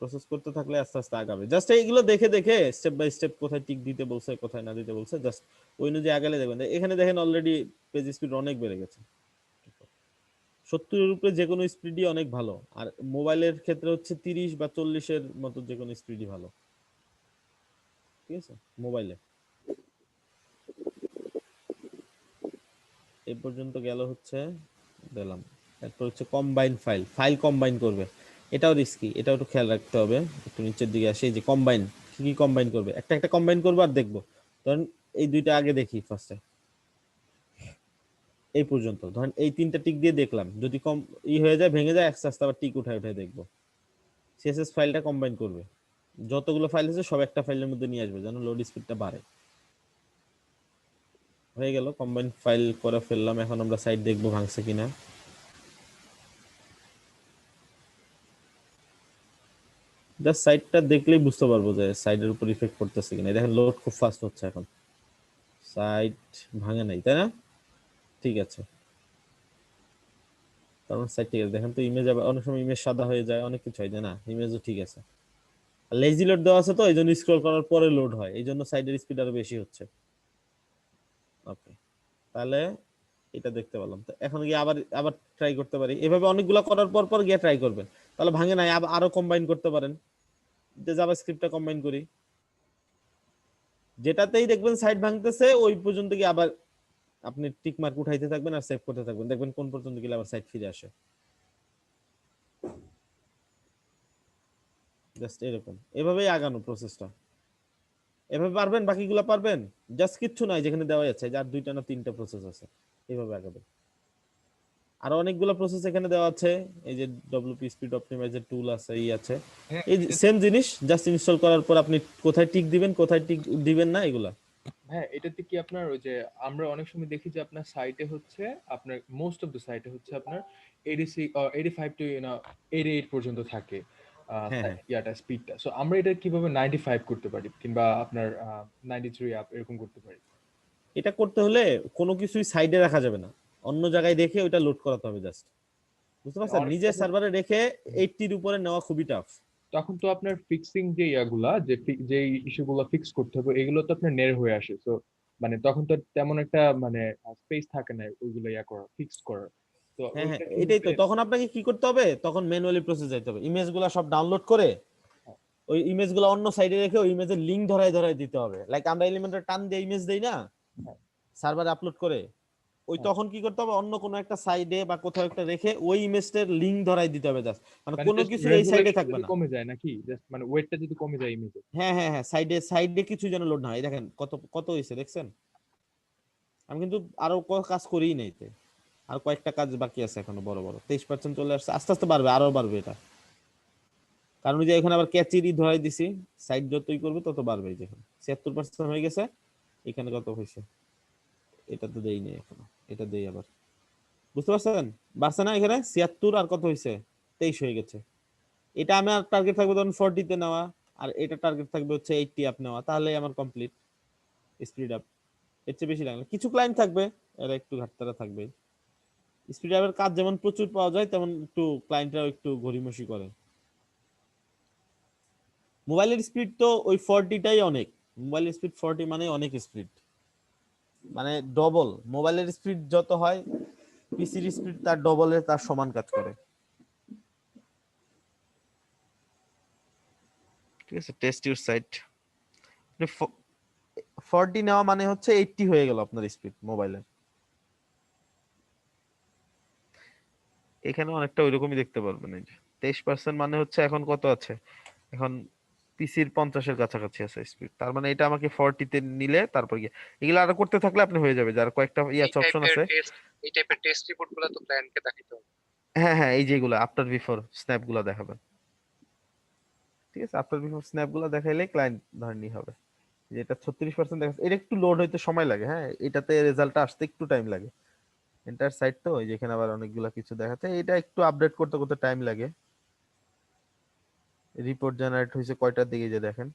প্রসেস করতে থাকলে আস্তে আস্তে আগাবে। জাস্ট এইগুলো দেখে দেখে স্টেপ বাই স্টেপ কোথায় টিক দিতে বলছে কোথায় না দিতে বলছে জাস্ট ওই অনুযায়ী আগালে দেখবেন। এখানে দেখেন অলরেডি পেজ স্পিড অনেক বেড়ে গেছে, 70 এর উপরে যে কোনো স্পিডই অনেক ভালো। আর মোবাইলের ক্ষেত্রে হচ্ছে 30 বা 40 এর মতো যে কোনো স্পিডই ভালো, ঠিক আছে মোবাইলে। এই পর্যন্ত গেল হচ্ছে দিলাম। তারপর হচ্ছে কম্বাইন ফাইল কম্বাইন করবে, এটাও রিস্কি, এটাও একটু খেয়াল রাখতে হবে। একটু নিচের দিকে আসি, যে কম্বাইন কি কম্বাইন করবে, একটা একটা কম্বাইন করবো আর দেখবো। ধরেন এই দুইটা আগে দেখি ফার্স্টে, এই পর্যন্ত ধরেন এই 3টা টিক দিয়ে দেখলাম, যদি কম হয়ে যায় ভেঙে যায় আস্তে আস্তে আবার টিক উঠায় উঠায় দেখবো। সিএসএস ফাইলটা কম্বাইন করবে, যতগুলো ফাইল আছে সব একটা ফাইলের মধ্যে নিয়ে আসবে যেন লোড স্পিডটা বাড়ে। হয়ে গেল, কম্বাইন ফাইল করে ফেললাম। এখন আমরা সাইট দেখবো ভাঙছে কিনা। জাস্ট সাইটটা দেখলেই বুঝতে পারবো যে সাইটের উপর ইফেক্ট করতেছে কিনা। দেখেন লোড খুব ফাস্ট হচ্ছে এখন, সাইট ভাঙে নাই তাই না? ঠিক আছে, কারণ সাইট ঠিক আছে। দেখেন তো ইমেজ, আবার অনেক সময় ইমেজ সাদা হয়ে যায়, অনেক কিছু হয় না, ইমেজও ঠিক আছে। লেজি লোড দেওয়া আছে তো এই জন্য স্ক্রল করার পরে লোড হয়, এই জন্য সাইডের স্পিড আরো বেশি হচ্ছে। ওকে, তাহলে এটা দেখতে পেলাম। তো এখন গিয়ে আবার আবার ট্রাই করতে পারি, এভাবে অনেকগুলো করার পর পর গিয়ে ট্রাই করবেন, তাহলে ভাঙে নাই। আরো কম্বাইন করতে পারেন, যে জাভাস্ক্রিপ্টটা কম্বাইন করি, যেটাতেই দেখবেন সাইট ভাঙতেছে ওই পর্যন্ত গিয়ে আবার আপনি টিক মার্ক উঠাইতে থাকবেন আর সেভ করতে থাকবেন, দেখবেন কোন পর্যন্ত গেলে আবার সাইট ফিরে আসে। জাস্ট এরকম, এভাবেই আগানো প্রসেসটা। এভাবে পারবেন, বাকিগুলো পারবেন, জাস্ট কিচ্ছু নাই যেখানে দেওয়া যাচ্ছে, যার 2টা না 3টা প্রসেস আছে, এইভাবে আগাবেন। আর অনেকগুলো প্রসেস এখানে দেওয়া আছে, এই যে ডব্লিউপি স্পিড অপটিমাইজার টুল আছে, এই আছে, এই সেম জিনিস, জাস্ট ইনস্টল করার পর আপনি কোথায় টিক দিবেন কোথায় টিক দিবেন না এগুলা। হ্যাঁ, এটাতে কি আপনার ওই যে আমরা অনেক সময় দেখি যে আপনার সাইটে হচ্ছে আপনার মোস্ট অফ দ্য সাইটে হচ্ছে আপনার 85 টু 88 পর্যন্ত থাকে হ্যাঁ, ইয়াটা স্পিডটা। সো আমরা এটা কিভাবে 95 করতে পারি কিংবা আপনার 93 আপ এরকম করতে পারি? এটা করতে হলে কোনো কিছুই সাইডে রাখা যাবে না, অন্য জায়গায় রেখে ওইটা লোড করাতে হবে জাস্ট, বুঝতে পারছেন? নিজের সার্ভারে রেখে 80 এর উপরে নেওয়া খুবই টাফ। তখন তো আপনার ফিক্সিং যে ইয়াগুলা যে ইস্যুগুলো ফিক্স করতে হবে এগুলো তো আপনার নের হয়ে আসে। সো মানে তখন তো তেমন একটা মানে স্পেস থাকে না ওইগুলো ইয়া করা ফিক্স করার। তো হ্যাঁ, ওইটা এটাই তো, কিভাবে? তখন আপনাকে কি করতে হবে, তখন ম্যানুয়ালি প্রসেস যাইতে হবে, ইমেজগুলো সব ডাউনলোড করে ওই ইমেজগুলো অন্য সাইডে রেখে ওই ইমেজের লিংক ধরায় ধরায় দিতে হবে। লাইক আমরা এলিমেন্টর টান দিয়ে ইমেজ দেই না সার্ভারে আপলোড করে, ওই তখন কি করতে হবে, অন্য কোনো একটা সাইডে বা কোথাও একটা রেখে ওই ইমেজটার লিংক ধরাই দিতে হবে জাস্ট, মানে কোনো just কিছু এই সাইডে resolution থাকবে যদি না। কমে যায় নাকি জাস্ট মানে ওয়েটটা যদি কমে যায় ইমেজে? হ্যাঁ হ্যাঁ হ্যাঁ, সাইডে সাইডে কিছু যেন লোড না হয়। দেখেন কত কত হয়েছে দেখছেন, আমি কিন্তু আরো কাজ করিই নাই, আর কয়েকটা কাজ বাকি আছে এখনো বড় বড়। 23% চলে আসছে, আস্তে আস্তে বাড়বে, আরো বাড়বে এটা, কারণ যে এখানে আবার ক্যাচিরই ধরাই দিছি, সাইড যতই করবে তত বাড়বে। দেখুন 76% হয়ে গেছে, এখানে কত হয়েছে, এটা তো দেই নাই এখনো, এটা দেই আবার, বুঝতে পারছেন? বাড়ছে না এখানে 76, আর কত হয়েছে 23 হয়ে গেছে। এটা আমার টার্গেট থাকবে তখন 40 তে নেওয়া, আর এটা টার্গেট থাকবে হচ্ছে 80 আপ নেওয়া, তাহলে আমার কমপ্লিট স্পিড আপ। এর চেয়ে বেশি লাগবে, কিছু ক্লায়েন্ট থাকবে এরা একটু ঘাটতারা থাকবে। স্পিড আপের কাজ যেমন প্রচুর পাওয়া যায় তেমন একটু ক্লায়েন্টরাও একটু গড়িমসি করে। মোবাইলের স্পিড তো ওই 40টাই অনেক, মোবাইলের স্পিড 40 মানে অনেক স্পিড, মানে ডবল। মোবাইলের স্পিড যত হয় পিসির স্পিড তার ডবলে তার সমান কাজ করে, ঠিক আছে? টেস্ট ইউর সাইট, 40 নেওয়া মানে হচ্ছে 80 হয়ে গেল আপনার স্পিড মোবাইলের। এখানে অনেকটা ওইরকমই দেখতে পারবেন, এই যে 23% মানে হচ্ছে এখন কত আছে, এখন পিসির 50-এর কাছাকাছি আছে স্পিড, তার মানে এটা আমাকে 40 তে নিলে তারপর গিয়ে এগুলো আরো করতে থাকলে আপনি হয়ে যাবে। যার কয়েকটা অপশন আছে, এই টাইপের টেস্ট রিপোর্ট গুলো তো ক্লায়েন্টকে দেখাইতে হবে। হ্যাঁ হ্যাঁ, এই যেগুলো আফটার বিফোর স্ন্যাপ গুলো দেখাবেন, ঠিক আছে? আফটার বিফোর স্ন্যাপ গুলো দেখাইলে ক্লায়েন্ট ধরনি হবে। যেটা 36% দেখাচ্ছে, এটা একটু লোড হইতে সময় লাগে, হ্যাঁ এটাতে রেজাল্টটা আসতে একটু টাইম লাগে। এন্টার সাইট তো, এই যেখানে আবার অনেকগুলো কিছু দেখাচ্ছে, এটা একটু আপডেট করতে করতে টাইম লাগে। রিপোর্ট জেনারেট হয়েছে কয়টার দিকে, যে দেখেন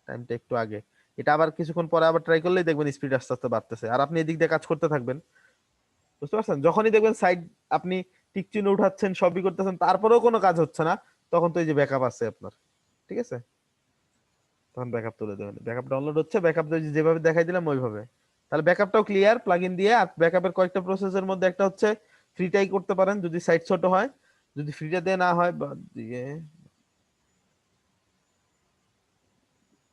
টাইমটা একটু আগে। এটা আবার কিছুক্ষণ পরে আবার ট্রাই করলেই দেখবেন স্পিড আস্তে আস্তে বাড়তেছে, আর আপনি এদিক দিয়ে কাজ করতে থাকবেন, বুঝতে পারছেন? যখনই দেখবেন সাইড আপনি টিক চিহ্ন উঠাচ্ছেন সবই করতেছেন তারপরেও কোনো কাজ হচ্ছে না, তখন তো এই যে ব্যাকআপ আছে আপনার, ঠিক আছে, তখন ব্যাকআপ তুলে দেবেন। ব্যাকআপ ডাউনলোড হচ্ছে, ব্যাকআপ যেভাবে দেখাই দিলাম ওইভাবে। তাহলে ব্যাকআপটাও ক্লিয়ার প্লাগইন দিয়ে। আর ব্যাকআপের কয়েকটা প্রসেসের মধ্যে একটা হচ্ছে ফ্রিটাই করতে পারেন যদি সাইট ছোট হয়, যদি ফ্রিটা দিয়ে না হয় বাদ দিয়ে,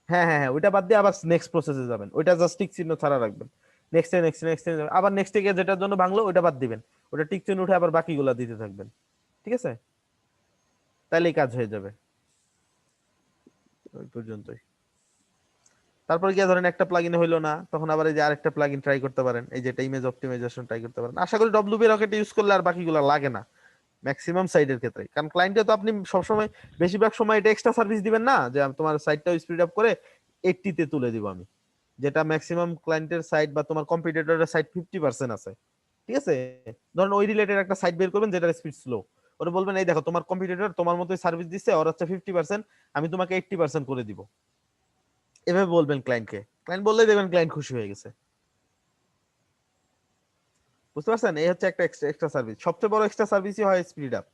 হ্যাঁ হ্যাঁ হ্যাঁ, ওইটা বাদ দিয়ে আবার নেক্সট প্রসেসে যাবেন, ওইটা জাস্ট টিক চিহ্ন ছাড়া রাখবেন। নেক্সটে নেক্সট নেক্সট আবার নেক্সটে গিয়ে যেটার জন্য ভাঙলো ওইটা বাদ দিবেন, ওটা টিক চিহ্ন উঠে আবার বাকিগুলা দিতে থাকবেন। ঠিক আছে, তাহলেই কাজ হয়ে যাবে। ওই পর্যন্তই। তারপর গিয়ে ধরেন একটা প্লাগইন হইলো না, তখন আবার এই যে আরেকটা প্লাগইন ট্রাই করতে পারেন, এই যে এটা ইমেজ অপটিমাইজেশন ট্রাই করতে পারেন। আশা করি ডব্লিউপি রকেট ইউজ করলে আর বাকিগুলো লাগে না ম্যাক্সিমাম সাইটের ক্ষেত্রে, কারণ ক্লায়েন্টে তো আপনি সবসময় বেশিরভাগ সময় এটা এক্সট্রা সার্ভিস দিবেন না যে তোমার সাইটটাও স্পিড আপ করে 80 তে তুলে দিব আমি, যেটা ম্যাক্সিমাম ক্লায়েন্টের সাইট বা তোমার কম্পিটিটরের সাইট 50% আছে। ঠিক আছে, ধরুন ওই রিলেটেড একটা সাইট বের করবেন যেটার স্পিড স্লো, ওরা বলবেন এই দেখো তোমার কম্পিটিটর তোমার মতোই সার্ভিস দিচ্ছে, ওর হচ্ছে 50%, আমি তোমাকে 80% করে দিব, এভাবে বলবেন ক্লায়েন্টকে। ক্লায়েন্ট বললেই দেখবেন ক্লায়েন্ট খুশি হয়ে গেছে। বুঝতে পারছেন, এই হচ্ছে একটা এক্সট্রা সার্ভিস। সবচেয়ে বড় এক্সট্রা সার্ভিসই হয় স্পিড আপ।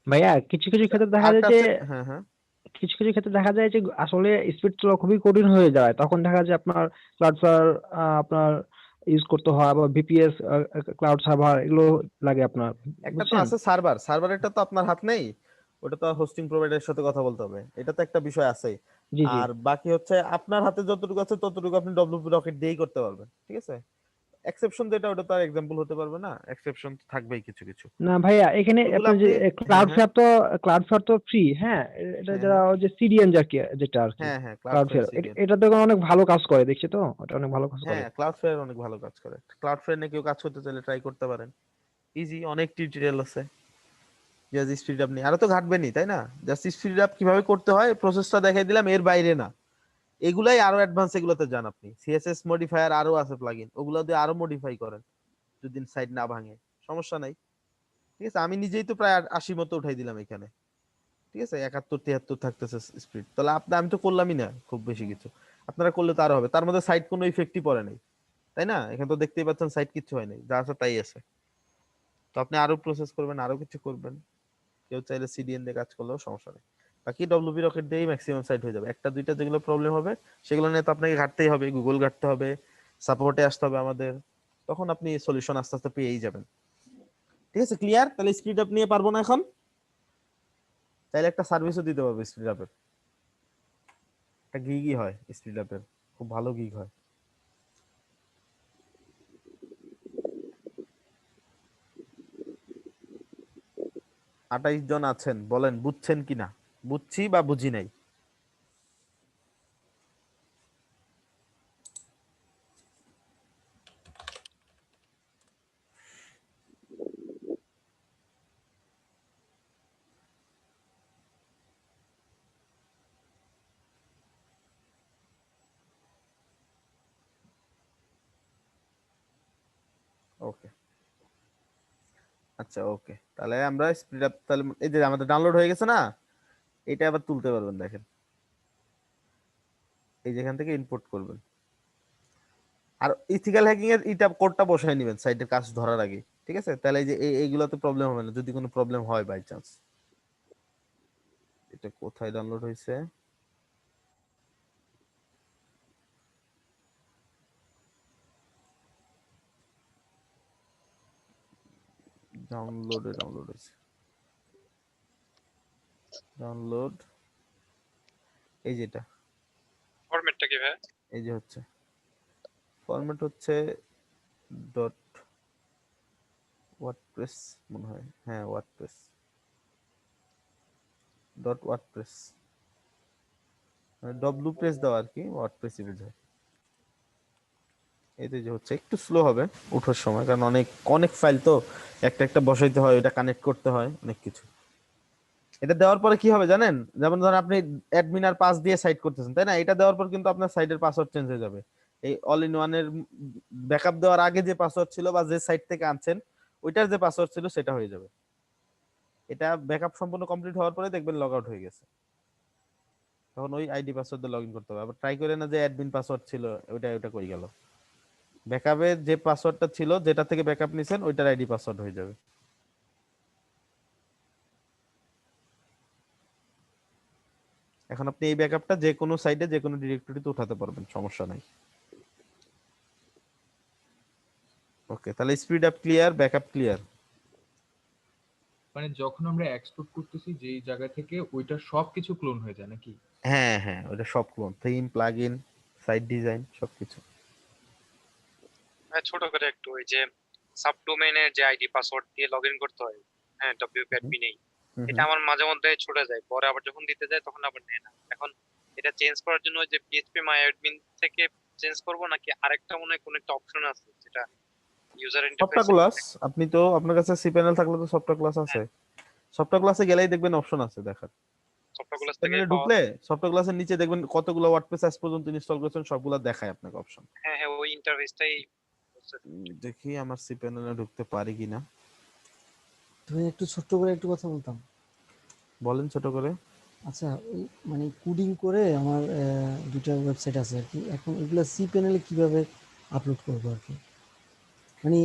ভাইয়া কিছু কিছু ক্ষেত্রে দেখা যায় আরেকটা যে আছে, হ্যাঁ হ্যাঁ, কিছু কিছু ক্ষেত্রে দেখা যায় যে আসলে স্পিড তোলা খুবই কঠিন হয়ে যায়, তখন দেখা যায় আপনার ক্লাউডফ্লাওয়ার আপনার ইউজ করতে হয়, বা ভিপিএস ক্লাউড সার্ভার এগুলো লাগে আপনার, একটা তো বুঝছেন? আছে সার্ভার, সার্ভারেরটা তো আপনার হাত নেই, ওটা তো হোস্টিং প্রোভাইডারের সাথে কথা বলতে হবে, এটা তো একটা বিষয় আছে। জি জি। আর বাকি হচ্ছে আপনার হাতে যতটুকু আছে ততটুকু আপনি ডব্লিউপি রকেট দিয়েই করতে পারবেন। ঠিক আছে, এক্সেপশন যেটা ওটা তার এক্সাম্পল হতে পারবে না, এক্সেপশন তো থাকবেই কিছু কিছু, না ভাইয়া এখানে ওগুলো আপনার যে আপনি, হ্যাঁ হ্যাঁ ক্লাউডফ্লাওয়ার তো ফ্রি, হ্যাঁ, এটা হ্যাঁ যারা হ্যাঁ ওই যে সিডিএন যাকে যেটা আর কি হ্যাঁ হ্যাঁ, ক্লাউডফ্লাওয়ার ক্লাউডফ্লাওয়ার, সিডিএন, এটা তো অনেক ভালো কাজ করে দেখছি, তো ওটা অনেক ভালো কাজ করে। হ্যাঁ ক্লাউডফ্লাওয়ার অনেক ভালো কাজ করে। ক্লাউডফ্লাওয়ার নিয়ে কেউ কাজ করতে চাইলে ট্রাই করতে পারেন, ইজি, অনেক টিউটোরিয়াল আছে। জাস্ট স্পিড আপ নিয়ে আরো তো ঘাটবেনি, তাই না? জাস্ট স্পিড আপ কিভাবে করতে হয় প্রসেসটা দেখাই দিলাম, এর বাইরে না। এগুলাই আরো অ্যাডভান্স, এগুলোতে যান আপনি। সিএসএস মডিফায়ার আরো আছে প্লাগইন, ওগুলো দিয়ে আরো মডিফাই করেন যদি সাইট না ভাঙে, সমস্যা নাই। ঠিক আছে, আমি নিজেই তো প্রায় 80 মতো উঠাই দিলাম এখানে। ঠিক আছে, 71 73 থাকতেছে স্পিড, তাহলে আমি তো করলামই না খুব বেশি কিছু, আপনারা করলে তো আরো হবে। তার মধ্যে সাইট কোনো ইফেক্টই পড়ে নাই, তাই না? এখানে তো দেখতেই পাচ্ছেন সাইট কিছু হয় নাই, যা আছে তাই আছে। তো আপনি আরো প্রসেস করবেন, আরো কিছু করবেন, কেউ চাইলে সিডিএন দিয়ে কাজ করলেও সমস্যা নেই। বাকি ডব্লিউপি রকেট দিয়েই ম্যাক্সিমাম সাইট হয়ে যাবে। একটা দুইটা যেগুলো প্রবলেম হবে সেগুলো নিয়ে তো আপনাকে ঘাটতেই হবে, গুগল ঘাটতে হবে, সাপোর্টে আসতে হবে আমাদের, তখন আপনি সলিউশন আস্তে আস্তে পেয়েই যাবেন। ঠিক আছে, ক্লিয়ার? তাহলে স্পিড আপ নিয়ে পারবো না এখন, তাহলে একটা সার্ভিসও দিতে পারবো স্পিড আপের, একটা গিগই হয় স্পিড আপের, খুব ভালো গিগ হয়। আঠাইশ জন আছেন, বলেন বুঝছেন কিনা, বুঝছি বা বুঝি নাই। ওকে, আচ্ছা ওকে, তাহলে আমরা স্পিড আপ, তাহলে এই যে আমাদের ডাউনলোড হয়ে গেছে না, এটা আবার তুলতে পারবেন, দেখেন এই যেখান থেকে ইনপুট করবেন। আর ইথিক্যাল হ্যাকিং এর এটা কোডটা বসায় নেবেন সাইটের কাজ ধরার আগে। ঠিক আছে, তাহলে এই যে এইগুলোতে প্রবলেম হবে না, যদি কোনো প্রবলেম হয় বাই চান্স। এটা কোথায় ডাউনলোড হয়েছে? ডাউনলোড হয়েছে, ডাউনলোড, এই যেটা, ফরম্যাটটা কি ভাই? এই যে হচ্ছে ফরম্যাট হচ্ছে ডট ওয়ার্ডপ্রেস মনে হয়, হ্যাঁ WordPress, dot WordPress, W press দাও আর কি, ওয়ার্ডপ্রেস বোঝায়। এতে যে হচ্ছে একটু স্লো হবে ওঠার সময়, কারণ অনেক অনেক ফাইল তো একটা একটা বসাইতে হয়, এটা কানেক্ট করতে হয়, অনেক কিছু। এটা দেওয়ার পরে কি হবে জানেন, যেমন ধরেন আপনি অ্যাডমিন আর পাস দিয়ে সাইট করতেছেন, তাই না? এটা দেওয়ার পর কিন্তু আপনার সাইটের পাসওয়ার্ড চেঞ্জ হয়ে যাবে। এই অল ইন ওয়ানের ব্যাকআপ দেওয়ার আগে যে পাসওয়ার্ড ছিল বা যে সাইট থেকে আনছেন ওইটার যে পাসওয়ার্ড ছিল সেটা হয়ে যাবে। এটা ব্যাকআপ সম্পূর্ণ কমপ্লিট হওয়ার পরে দেখবেন লগ আউট হয়ে গেছে, তখন ওই আইডি পাসওয়ার্ড দিয়ে লগ ইন করতে হবে। আবার ট্রাই করে না যে অ্যাডমিন পাসওয়ার্ড ছিল ওইটা কই গেল, ব্যাকআপের যে পাসওয়ার্ডটা ছিল যেটা থেকে ব্যাকআপ নিছেন ওইটার আইডি পাসওয়ার্ড হয়ে যাবে। এখন আপনি এই ব্যাকআপটা যে কোনো সাইডে যে কোনো ডিরেক্টরিতে উঠাতে পারবেন, সমস্যা নাই। ওকে, তাহলে speed up clear, backup clear. মানে যখন আমরা এক্সপোর্ট করতেছি যেই জায়গা থেকে ওইটা সবকিছু ক্লোন হয়ে যায় নাকি? হ্যাঁ হ্যাঁ, ওটা সব clone, theme, plugin, site design সবকিছু। ছোট করে একটু ওই যে সাবডোমেনের যে আইডি পাসওয়ার্ড দিয়ে লগইন করতে হয়, হ্যাঁ ডব্লিউপি অ্যাডমিন নেই, এটা আমার মাঝে মধ্যে ছুটে যায়, পরে আবার যখন দিতে যায় তখন আবার নেয় না। এখন এটা চেঞ্জ করার জন্য ওই যে পিএইচপি মাই অ্যাডমিন থেকে চেঞ্জ করব নাকি আরেকটা মনে হয় কোন একটা অপশন আছে যেটা ইউজার সফটওয়্যার ইন্টারফেস? ক্লাস, আপনি তো আপনার কাছে সি প্যানেল থাকলে তো সফটওয়্যার ক্লাস আছে, সফটওয়্যার ক্লাসে গেলেই দেখবেন অপশন আছে দেখার। সফটওয়্যার ক্লাস থেকে প্যানেলে ঢুকলে সফটওয়্যার ক্লাসের নিচে দেখবেন কতগুলো ওয়ার্ডপ্রেস আজ পর্যন্ত ইনস্টল করেছেন সবগুলো দেখায় আপনাকে অপশন। হ্যাঁ হ্যাঁ, ওই ইন্টারফেসটাই দেখি আমার সি প্যানেলে ঢুকতে পারি কিনা। তুমি একটু ছোট্ট করে একটু কথা বলতাম। বলেন ছোট করে। আচ্ছা, ওই মানে কোডিং করে আমার দুটো ওয়েবসাইট আছে আর কি, এখন এগুলো সি প্যানেলে কিভাবে আপলোড করবো আর কি, মানে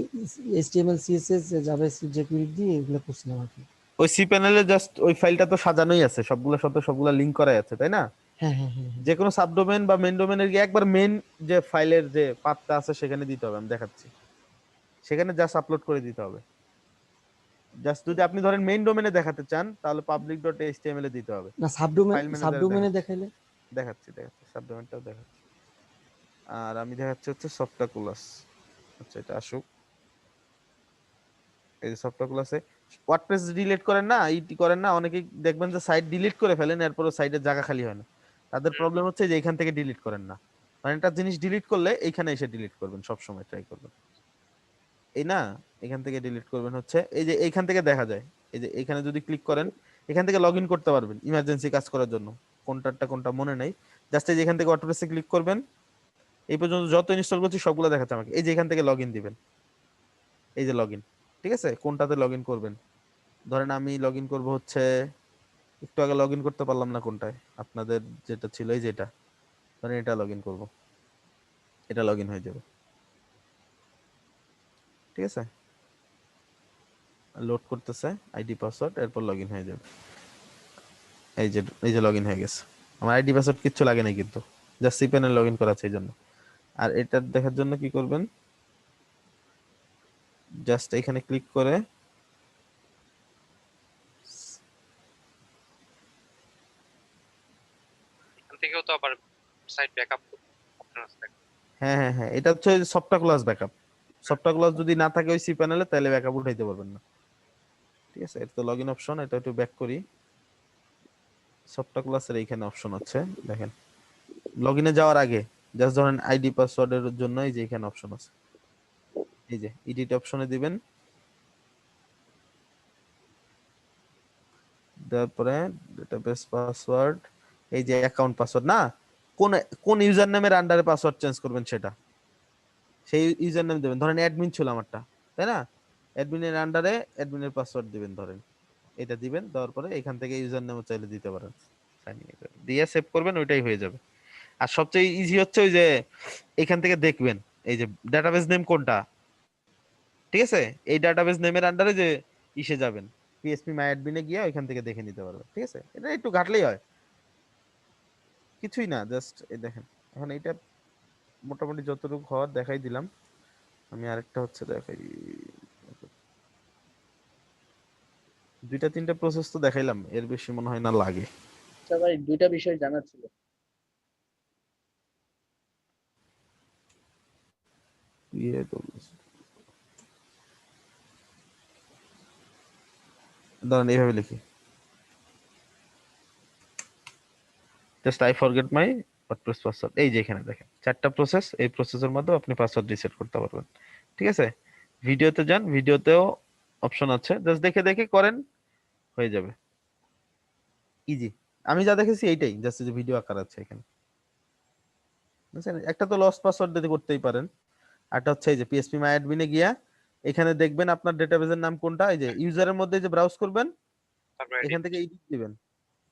এইচটিএমএল সিএসএস জাভাস্ক্রিপ্ট জেকুইরি দিয়ে এগুলো করছিলাম আর কি। ওই সি প্যানেলে জাস্ট ওই ফাইলটা তো সাজানোই আছে, সবগুলোর সাথে সবগুলা লিংক করাই আছে, তাই না? হ্যাঁ হ্যাঁ হ্যাঁ হ্যাঁ। যে কোনো সাবডোমেন বা মেইন ডোমেনের গিয়ে একবার মেইন যে ফাইলের যে পাথটা আছে সেখানে দিতে হবে, আমি দেখাচ্ছি। সেখানে জাস্ট আপলোড করে দিতে হবে। জাস্ট যদি আপনি ধরেন মেইন ডোমেনে দেখাতে চান তাহলে public.html এ দিতে হবে। না ফাইল ম্যানেজারে সাবডোমেনে দেখাইলে দেখাচ্ছি সাবডোমেনটাও দেখাচ্ছি। আর আমি দেখাচ্ছি হচ্ছে সফটওয়্যার ক্লাস। আচ্ছা, এটা আসুক। এই যে সফটওয়্যার ক্লাসে ওয়ার্ডপ্রেস ডিলিট করেন না, ইটি করেন না, অনেকেই দেখবেন যে সাইট ডিলিট করে ফেলেন, এরপরও সাইটের জায়গা খালি হয় না। তাদের প্রবলেম হচ্ছে যে এখান থেকে ডিলিট করেন না। মানে একটা জিনিস ডিলিট করলে এইখানে এসে ডিলিট করবেন, সব সময় ট্রাই করবেন। এই না, এখান থেকে ডিলিট করবেন হচ্ছে এই যে এইখান থেকে দেখা যায়, এই যে এখানে যদি ক্লিক করেন এখান থেকে লগইন করতে পারবেন ইমার্জেন্সি কাজ করার জন্য। কোনটা মনে নাই, জাস্ট এই যে এখান থেকে ওয়ার্ডপ্রেসে ক্লিক করবেন, এই পর্যন্ত যত ইনস্টল করছি সবগুলো দেখাচ্ছে আমাকে। এই যে এখান থেকে লগইন দিবেন, এই যে লগইন, ঠিক আছে? কোনটাতে লগইন করবেন? ধরেন আমি লগইন করব হচ্ছে, একটু আগে লগইন করতে পারলাম না কোনটায়, আপনাদের যেটা ছিল এই যেটা, ধরেন এটা লগইন করব, এটা লগইন হয়ে যাবে, ঠিক আছে? লোড করতেছে আইডি পাসওয়ার্ড, এরপর লগইন হয়ে যাবে। এই যে লগইন হয়ে গেছে, আমার আইডি পাসওয়ার্ড কিচ্ছু লাগে নাই, কিন্তু জাস্ট সি প্যানেল লগইন করা আছে এই জন্য। আর এটা দেখার জন্য কি করবেন, জাস্ট এখানে ক্লিক করে এখান থেকেও তো আবার সাইট ব্যাকআপ অপশন আছে। হ্যাঁ হ্যাঁ হ্যাঁ, এটা হচ্ছে software class backup. Software class যদি না থাকে ওই সি প্যানেলে তাহলে ব্যাকআপ উঠাইতে পারবেন না, ঠিক আছে? এটা তো লগইন অপশন, এটা একটু ব্যাক করি। সফটওয়্যার ক্লাসের এইখানে অপশন আছে দেখেন, লগইনে যাওয়ার আগে জাস্ট ধরেন আইডি পাসওয়ার্ডের জন্য এই যে এখানে অপশন আছে, এই যে এডিট অপশনে দিবেন, তারপরে ডেটাবেস পাসওয়ার্ড, এই যে অ্যাকাউন্ট পাসওয়ার্ড না, কোন কোন ইউজার নেমের আন্ডারে পাসওয়ার্ড চেঞ্জ করবেন সেটা, সেই ইউজার নেম দিবেন। ধরেন অ্যাডমিন ছিল আমারটা, তাই না? অ্যাডমিনের আন্ডারে অ্যাডমিনের পাসওয়ার্ড দিবেন, ধরেন এটা দিবেন, দেওয়ার পরে এখান থেকে ইউজার নেমও চাইলে দিতে পারেন, দিয়ে সেভ করবেন, ওইটাই হয়ে যাবে। আর সবচেয়ে ইজি হচ্ছে ওই যে এখান থেকে দেখবেন এই যে ডাটাবেস নেম কোনটা, ঠিক আছে? এই ডাটাবেস নেমের আন্ডারে যে ইসে যাবেন, পিএসপি মাই অ্যাডমিনে গিয়ে ওইখান থেকে দেখে নিতে পারবেন, ঠিক আছে? এটা একটু ঘাটলেই হয়, কিছুই না, জাস্ট এই দেখেন। এখন এটা মোটামুটি যতটুকু হওয়ার দেখাই দিলাম। আমি আরেকটা হচ্ছে দেখাই, দুইটা তিনটা প্রসেস তো দেখাইলাম, এর বেশি মনে হয় না লাগে। আচ্ছা ভাই, দুইটা বিষয় জানার ছিল। ধরেন এইভাবে লিখি, just I forget my WordPress password. এই যে এখানে দেখেন চারটা প্রসেস, এই প্রসেসের মধ্যে আপনি পাসওয়ার্ড রিসেট করতে পারবেন, ঠিক আছে? ভিডিওতে যান, ভিডিওতেও অপশন আছে, জাস্ট দেখে দেখে করেন, হয়ে যাবে, ইজি। আমি যা দেখেছি এইটাই, জাস্ট যে ভিডিও আকার আছে এখানে, বুঝছেন? একটা তো লস পাসওয়ার্ড দিতে করতেই পারেন, আরটা হচ্ছে এই যে পিএসপি মাই অ্যাডমিনে গিয়া এখানে দেখবেন আপনার ডেটাবেসের নাম কোনটা, এই যে ইউজারের মধ্যে যে ব্রাউজ করবেন, এখান থেকে এডিট দিবেন,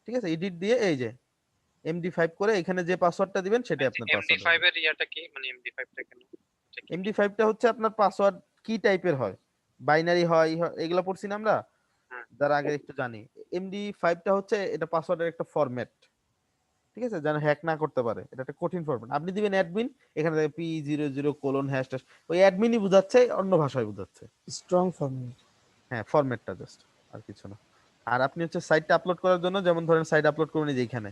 ঠিক আছে? এডিট দিয়ে এই যে MD5 করে এখানে যে পাসওয়ার্ডটা দিবেন সেটাই আপনার পাসওয়ার্ড। MD5 এর ইয়াটা কি, মানে MD5 টা কেন? MD5টা হচ্ছে আপনার পাসওয়ার্ড কি টাইপের হয়, বাইনারি হয়, এগুলো পড়ছি না আমরা যারা আগে একটু জানি। MD5টা হচ্ছে এটা পাসওয়ার্ডের একটা ফরম্যাট, ঠিক আছে, যেন হ্যাক না করতে পারে। এটা একটা কঠিন ফরম্যাট। আপনি দিবেন অ্যাডমিন, এখানে দেখে P00:# ওই অ্যাডমিনই বুঝাচ্ছে, অন্য ভাষায় বুঝাচ্ছে। Strong format. হ্যাঁ, ফরম্যাটটা জাস্ট, আর কিছু না। আর আপনি হচ্ছে সাইটটা আপলোড করার জন্য, যেমন ধরেন সাইট আপলোড করবেন এই যে এইখানে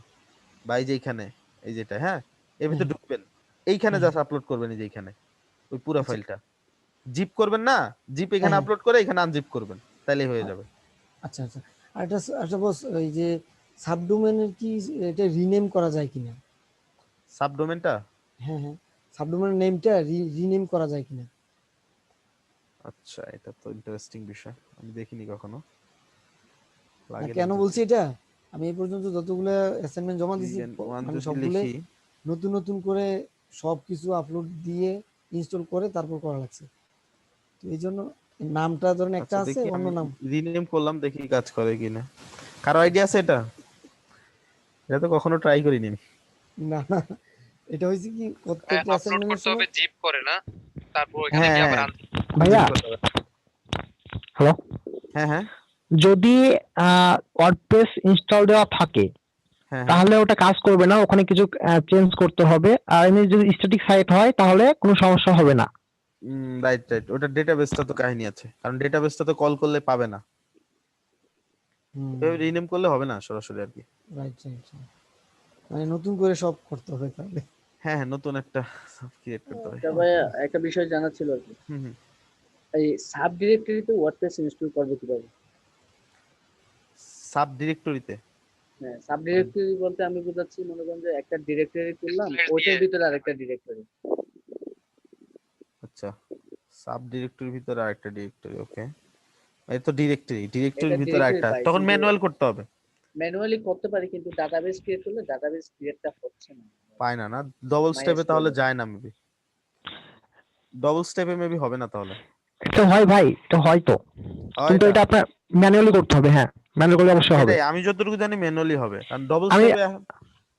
বা এই যে এইখানে, এই যেটা, হ্যাঁ এর ভিতরে ঢুকবেন, এইখানে জাস্ট আপলোড করবেন এই যে এইখানে ওই পুরো আচ্ছা। ফাইলটা জিপ করবেন না, জিপ এখানে হ্যাঁ। আপলোড করে এখানে আনজিপ করবেন, তাইলেই হয়ে যাবে। আচ্ছা আচ্ছা। আর একটা বস, ওই যে সাবডোমেনের কি এটা রিনেম করা যায় কিনা? সাবডোমেনটা, হ্যাঁ হ্যাঁ, সাবডোমেনের নেমটা রিনেম করা যায় কিনা? আচ্ছা এটা তো ইন্টারেস্টিং বিষয়, আমি দেখিনি কখনো। না, লাগে কেন দেখতে। বলছি এটা, আমি এই পর্যন্ত যতগুলো অ্যাসাইনমেন্ট জমা দিয়েছি Vegan one মানে যদি সবগুলো লিখি, নতুন নতুন করে সব কিছু আপলোড দিয়ে ইনস্টল করে তারপর করা লাগছে। তো এই জন্য নামটা ধরেন একটা আচ্ছা আছে, দেখি অন্য আমি নাম। রিনেম করলাম, দেখি কাজ করে কিনা। কারো আইডিয়া আছে এটা? এটা তো কখনো ট্রাই করিনি। না না, এটা হয়েছে কি প্রত্যেকটা আপলোড অ্যাসাইনমেন্টের করতে সময়। হবে জিপ করে না, তারপর ওখানে হ্যাঁ গিয়ে আবার হ্যাঁ ভাইয়া, জিপ করতে হবে। হ্যালো, হ্যাঁ হ্যাঁ যদি ওয়ার্ডপ্রেস ইনস্টল দেওয়া থাকে হ্যাঁ হ্যাঁ তাহলে ওটা কাজ করবে না, ওখানে কিছু চেঞ্জ করতে হবে। আর এমনি যদি স্ট্যাটিক সাইট হয় তাহলে কোনো সমস্যা হবে না। রাইট রাইট, ওটা ডেটাবেসটা তো কাহিনী আছে, কারণ ডেটাবেসটা তো কল করলে পাবে না, এভাবে রিনেম করলে হবে না সরাসরি আর কি। রাইট রাইট, মানে নতুন করে সব করতে হবে তাহলে। হ্যাঁ হ্যাঁ, নতুন একটা ক্রিয়েট করতে হবে। তবে একটা বিষয় জানার ছিল আর কি, হুম হুম। এই সাব ডিরেক্টরিতে ওয়ার্ডপ্রেস ইনস্টল করবে কিভাবে? সাব ডিরেক্টরিতে? হ্যাঁ, সাব ডিরেক্টরি বলতে আমি বুঝাচ্ছি, মনে করেন যে একটা ডিরেক্টরি করলাম, ওইটার ভিতরে আরেকটা ডিরেক্টরি। আচ্ছা, সাব ডিরেক্টরির ভিতরে আরেকটা ডিরেক্টরি, ওকে। এই তো ডিরেক্টরির এটা ভিতরে ডিরেক্টরি আরেকটা, পাই, তখন কিন্তু ম্যানুয়াল করতে হবে। ম্যানুয়ালি করতে পারি, কিন্তু ডাটাবেস ক্রিয়েট করলে ডাটাবেস ক্রিয়েটটা হচ্ছে না। পায় না, না ডবল স্টেপে MySQL তাহলে এ। যায় না, মেবি ডবল স্টেপে মেবি হবে না তাহলে। এটা হয় ভাই, এটা হয় তো, হয় কিন্তু এটা? এটা আপনার ম্যানুয়ালি করতে হবে। হ্যাঁ, ম্যানুয়ালি করলে অবশ্যই হবে। সেটাই, আমি যতটুকু জানি ম্যানুয়ালি হবে, কারণ ডবল আমি স্টেপে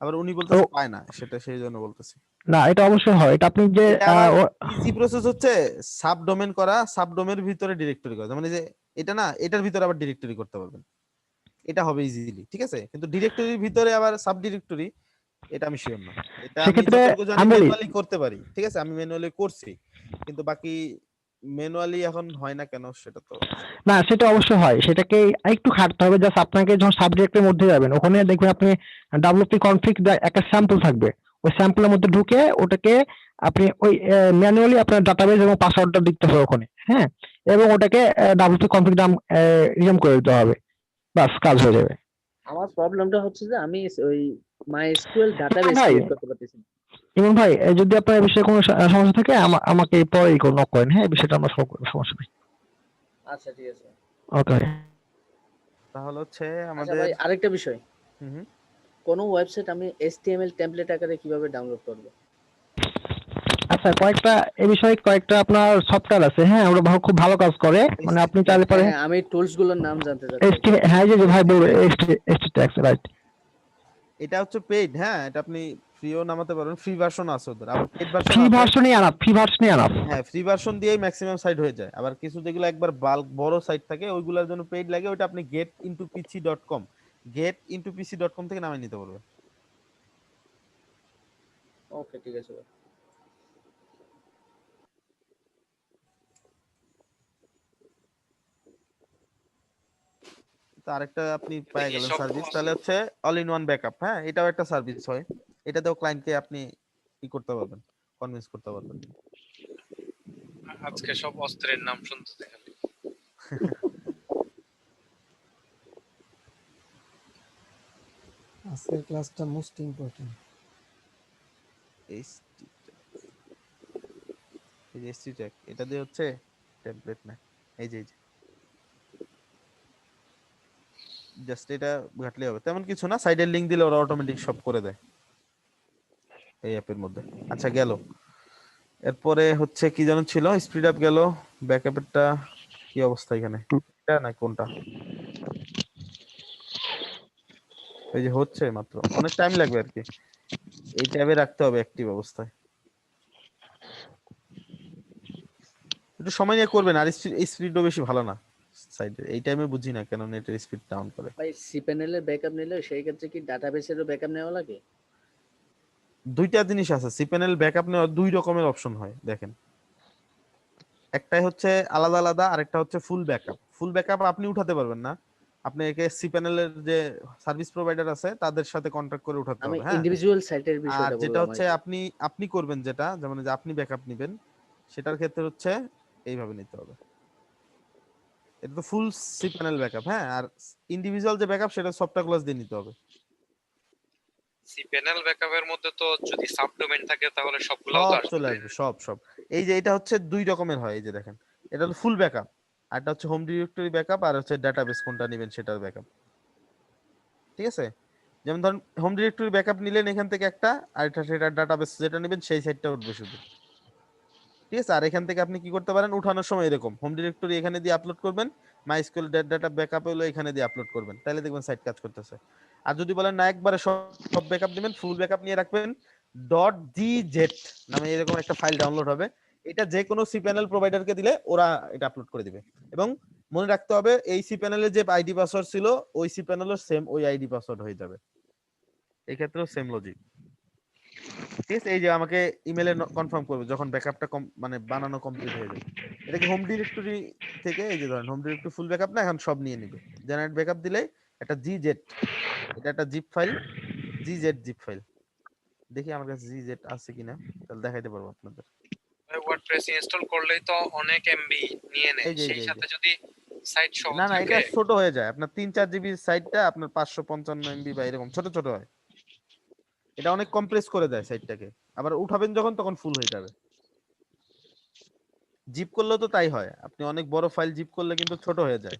আবার উনি বলতেছে পায় না, সেটা সেই জন্য বলতেছি। না, এটা অবশ্যই হয়। এটা আপনি যে এটা আবার ইজি প্রসেস হচ্ছে সাব ডোমেন করা, সাব ডোমেনের ভিতরে ডিরেক্টরি করা, মানে যে এটা না, এটার ভিতরে আবার ডিরেক্টরি করতে পারবেন, এটা হবে ইজিলি, ঠিক আছে। কিন্তু ডিরেক্টরির ভিতরে আবার সাব ডিরেক্টরি, এটা আমি শিওর না। এটা আমি সেক্ষেত্রে যতটুকু জানি আমি বলি, ম্যানুয়ালি করতে পারি, ঠিক আছে, আমি ম্যানুয়ালি করছি, কিন্তু বাকি ম্যানুয়ালি এখন হয় না কেন সেটা তো। না সেটা অবশ্যই হয়, সেটাকে একটু খাটতে হবে। জাস্ট আপনাকে যখন সাবজেক্টের মধ্যে যাবেন, ওখানে দেখবেন আপনি ডাব্লিউপি কনফিগ একটা স্যাম্পল থাকবে, ওই স্যাম্পলের মধ্যে ঢুকে ওটাকে আপনি ওই ম্যানুয়ালি আপনার ডাটাবেস এবং পাসওয়ার্ডটা দিতে হবে ওখানে, হ্যাঁ, এবং ওটাকে ডাব্লিউপি কনফিগ নাম রিনেম করে দিতে হবে, বাস কাজ হয়ে যাবে। আমার প্রবলেমটা হচ্ছে যে আমি ওই MySQL ডাটাবেস ভাই, ক্রিয়েট করতে পারতেছি না। ইমন ভাই, যদি আপনার এই বিষয়ে কোনো সমস্যা থাকে আমাকে পরে নক করেন, হ্যাঁ, এই বিষয়টা আমরা সলভ করব, সমস্যা নেই। আচ্ছা ঠিক আছে। ওকে। তাহলে হচ্ছে আচ্ছা আমাদের ভাই, আরেকটা বিষয়, হুম হুম। কোন ওয়েবসাইট আমি HTML টেমপ্লেট আকারে কিভাবে ডাউনলোড করব? আচ্ছা, কয়েকটা আপনার সফটওয়্যার আছে, হ্যাঁ, ওরা খুব ভালো কাজ করে, মানে আপনি চাইলে পারে। হ্যাঁ, আমি টুলস গুলোর নাম জানতে চাচ্ছি। হ্যাঁ, যে ভাই বলবো HTTX, রাইট। এটা হচ্ছে পেইড, হ্যাঁ, এটা আপনি ফ্রিও নামাতে পারবেন, ফ্রি ভার্সন আছে ওদের, আবার পেইড ভার্সন ফ্রি আছে। ভার্সনই আনাপ, ফ্রি ভার্সনই আনাপ। হ্যাঁ, ফ্রি ভার্সন দিয়েই ম্যাক্সিমাম সাইট হয়ে যায়, আবার কিছু যেগুলো একবার বাল্ক বড় সাইট থাকে ওইগুলোর জন্য পেইড লাগে, ওইটা আপনি getintopc.com থেকে নামিয়ে নিতে পারবেন। ওকে ঠিক আছে ভাই। তো আরেকটা আপনি পেয়ে গেলেন সার্ভিস, তাহলে হচ্ছে অল ইন ওয়ান ব্যাকআপ। হ্যাঁ, এটাও একটা সার্ভিস হয়, এটাতেও ক্লায়েন্টকে আপনি কি করতে পারবেন, কনভিন্স করতে পারবেন। আজকে সব অস্ত্রের নাম শুনতে খালি। আজকের ক্লাসটা মোস্ট ইম্পর্টেন্ট। এই যে এসটি ট্যাগ, এটা দিয়ে হচ্ছে টেমপ্লেট না, এই যে জাস্ট এটা ঘাটলে হবে, তেমন কিছু না, সাইডের লিংক দিলে ওরা অটোমেটিক সব করে দেয় এই অ্যাপের মধ্যে। আচ্ছা গেল, এরপরে হচ্ছে কি যেন ছিল, স্পিড আপ গেল, ব্যাকআপেরটা কি অবস্থা এখানে, এটা না কোনটা, এই যে হচ্ছে মাত্র, অনেক টাইম লাগবে আর কি, এই ট্যাবে রাখতে হবে অ্যাক্টিভ অবস্থায়, একটু সময় নিয়ে করবেন, আর স্পিডও বেশি ভালো না সাইডে, এই টাইমে বুঝি না কেন নেটের স্পিড ডাউন করে। ভাই, cPanel এর ব্যাকআপ নিলে সেই ক্ষেত্রে কি ডাটাবেসেরও ব্যাকআপ নেওয়া লাগে? দুইটা জিনিস আছে, সিপ্যানেল ব্যাকআপ নেওয়ার দুই রকমের অপশন হয় দেখেন। একটাই হচ্ছে আলাদা আলাদা, আরেকটা হচ্ছে ফুল ব্যাকআপ। ফুল ব্যাকআপ আপনি উঠাতে পারবেন না, আপনি একে সিপ্যানেলের যে সার্ভিস প্রোভাইডার আছে তাদের সাথে কন্ট্যাক্ট করে উঠাতে আমি হবে, হ্যাঁ। ইন্ডিভিজুয়াল সাইটের আর বিষয়টা যেটা বললাম আর হচ্ছে কি। আপনি করবেন যেটা, যেমন যে আপনি ব্যাকআপ নেবেন, সেটার ক্ষেত্রে হচ্ছে এইভাবে নিতে হবে। এটা তো ফুল সিপ্যানেল ব্যাকআপ, হ্যাঁ। আর ইন্ডিভিজুয়াল যে ব্যাকআপ সেটা সফটওয়্যার ক্লাস দিয়ে নিতে হবে। সিপ্যানেল ব্যাকআপের মধ্যে তো যদি সাবডোমেইন থাকে তাহলে সবগুলোও তো সব আসবে, চলে তাই আসবে, না? সব। এই যে এটা হচ্ছে দুই রকমের হয়, এই যে দেখেন, এটা হলো ফুল ব্যাকআপ, আর এটা হচ্ছে হোম ডিরেক্টরি ব্যাকআপ, আর হচ্ছে ডাটাবেস কোনটা নেবেন সেটার ব্যাকআপ, ঠিক আছে। যেমন ধরুন হোম ডিরেক্টরি ব্যাকআপ নিলেন এখান থেকে একটা, আর এটা সেটা ডাটাবেস যেটা নেবেন সেই সাইটটা উঠবে শুধু, ঠিক আছে। আর এখান থেকে আপনি কি করতে পারেন, উঠানোর সময় এরকম হোম ডিরেক্টরি এখানে দিয়ে আপলোড করবেন, মাইস্কুল ডাটা ব্যাকআপ হলো এখানে দিয়ে আপলোড করবেন, তাহলে দেখবেন সাইট কাজ করতেছে। আর যদি বলেন না একবারে সব ব্যাকআপ নেবেন, ফুল ব্যাকআপ নিয়ে রাখবেন, .gz নামে এরকম একটা ফাইল ডাউনলোড হবে, এটা যে কোনো সি প্যানেল প্রোভাইডারকে দিলে ওরা এটা আপলোড করে দিবে। এবং মনে রাখতে হবে এই সি প্যানেলে যে আইডি পাসওয়ার্ড ছিল ওই সি প্যানেলের সেম ওই আইডি পাসওয়ার্ড হয়ে যাবে, এই ক্ষেত্রেও সেম লজিক, ঠিক আছে। এই যে আমাকে ইমেলে কনফার্ম করবে যখন ব্যাকআপটা মানে বানানো কমপ্লিট হয়ে যাবে। এটা কি হোম ডিরেক্টরি থেকে, এই যে ধরেন হোম ডিরেক্টরি ফুল ব্যাকআপ না, এখন সব নিয়ে নিবে। জেনারেট ব্যাকআপ দিলে একটা জিজেড, এটা একটা জিপ ফাইল, জিপ ফাইল। দেখি আমার কাছে জিজেড আছে কিনা, তাহলে দেখাইতে পারবো আপনাদের। ওয়ার্ডপ্রেস ইনস্টল করলেই তো অনেক এমবি নিয়ে নেয়, এই যে সেই সাথে যদি সাইট সহ না এটা থাকে। ছোট হয়ে যায়, আপনার 3-4 জিবি সাইটটা আপনার 555 এমবি বা এরকম ছোট ছোট হয়। এটা অনেক কম্প্রেস করে দেয় সাইটটাকে, আবার উঠাবেন যখন তখন ফুল হয়ে যাবে। জিপ করলেও তো তাই হয়, আপনি অনেক বড় ফাইল জিপ করলে কিন্তু ছোট হয়ে যায়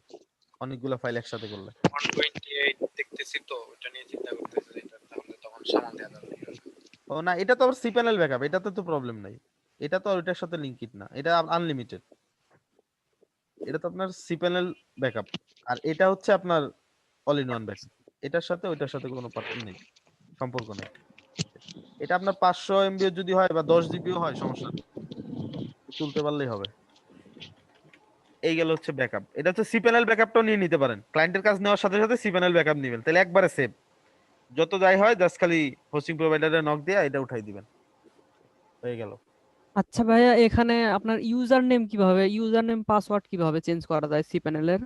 অনেকগুলো ফাইল একসাথে করলে। 128 দেখতেছি তো, ওটা নিয়ে চিন্তা করতেছি, এটা তাহলে তখন সামাল দেওয়া যাবে। ও না, এটা তো আবার সি প্যানেল ব্যাকআপ, এটাতে তো প্রবলেম নাই, এটা তো আর ওইটার সাথে লিংকিড না, এটা আনলিমিটেড। এটা তো আপনার সি প্যানেল ব্যাকআপ, আর এটা হচ্ছে আপনার অল ইন ওয়ান ব্যাকআপ। এটার সাথে ওইটার সাথে কোনো পার্থক্য নেই, সম্পর্ক নেই। এটা আপনার 500 এমবি যদি হয় বা 10 জিবিও হয় সমস্যা নেই, তুলতে পারলেই হবে। এই গেল হচ্ছে ব্যাকআপ। এটা হচ্ছে সি প্যানেল ব্যাকআপটাও নিয়ে নিতে পারেন, ক্লায়েন্টের কাজ নেওয়ার সাথে সাথে সি প্যানেল ব্যাকআপ নেবেন, তাহলে একবারে সেভ। যত যাই হয় জাস্ট খালি হোস্টিং প্রোভাইডারে নক দিয়ে এটা উঠাই দিবেন, হয়ে গেল। আচ্ছা ভাইয়া, এখানে আপনার ইউজার নেম পাসওয়ার্ড কিভাবে চেঞ্জ করা যায় সি প্যানেলের?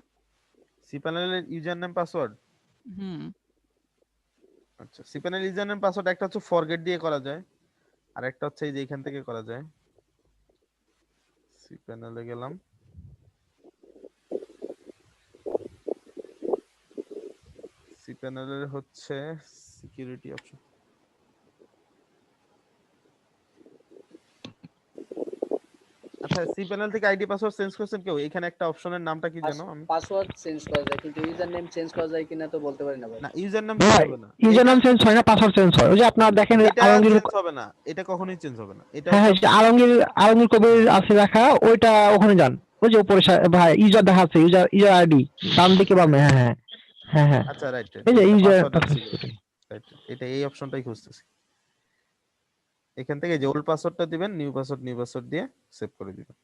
সি প্যানেলের ইউজার নেম পাসওয়ার্ড, হুম। আচ্ছা cPanel user name password একটা হচ্ছে ফরগেট দিয়ে করা যায়, আর একটা হচ্ছে এই যে এখান থেকে করা যায়। সি প্যানেলে গেলাম, সি প্যানেলের হচ্ছে সিকিউরিটি অপশন। আচ্ছা সি প্যানেল থেকে আইডি পাসওয়ার্ড চেঞ্জ করছেন কেউ? এখানে একটা অপশনের নামটা কি জানো? আমি পাসওয়ার্ড চেঞ্জ করা যায় কিন্তু ইউজার নেম চেঞ্জ করা যায় কিনা তো বলতে পারি না ভাই। না ইউজার নেম ভাই চেঞ্জ হবে না, ইউজার নাম চেঞ্জ হয় না, পাসওয়ার্ড চেঞ্জ হয়। ওই যে আপনার দেখেন এটা আলমগীর, চেঞ্জ হবে না, এটা কখনোই চেঞ্জ হবে না। এটা হ্যাঁ হচ্ছে হ্যাঁ যে আলমগীর কবির আছে রাখা, ওইটা ওখানে যান, ওই যে উপরে ভাই ইউজার দেখা আছে, ইউজার আইডি ডান দিকে বামে, হ্যাঁ হ্যাঁ হ্যাঁ হ্যাঁ, আচ্ছা রাইট, এই যে এটা user password and security, right, এটা এই অপশনটাই খুঁজতেছি। এখান থেকে যে ওল্ড পাসওয়ার্ডটা দিবেন, নিউ পাসওয়ার্ড দিয়ে সেভ করে দিবেন।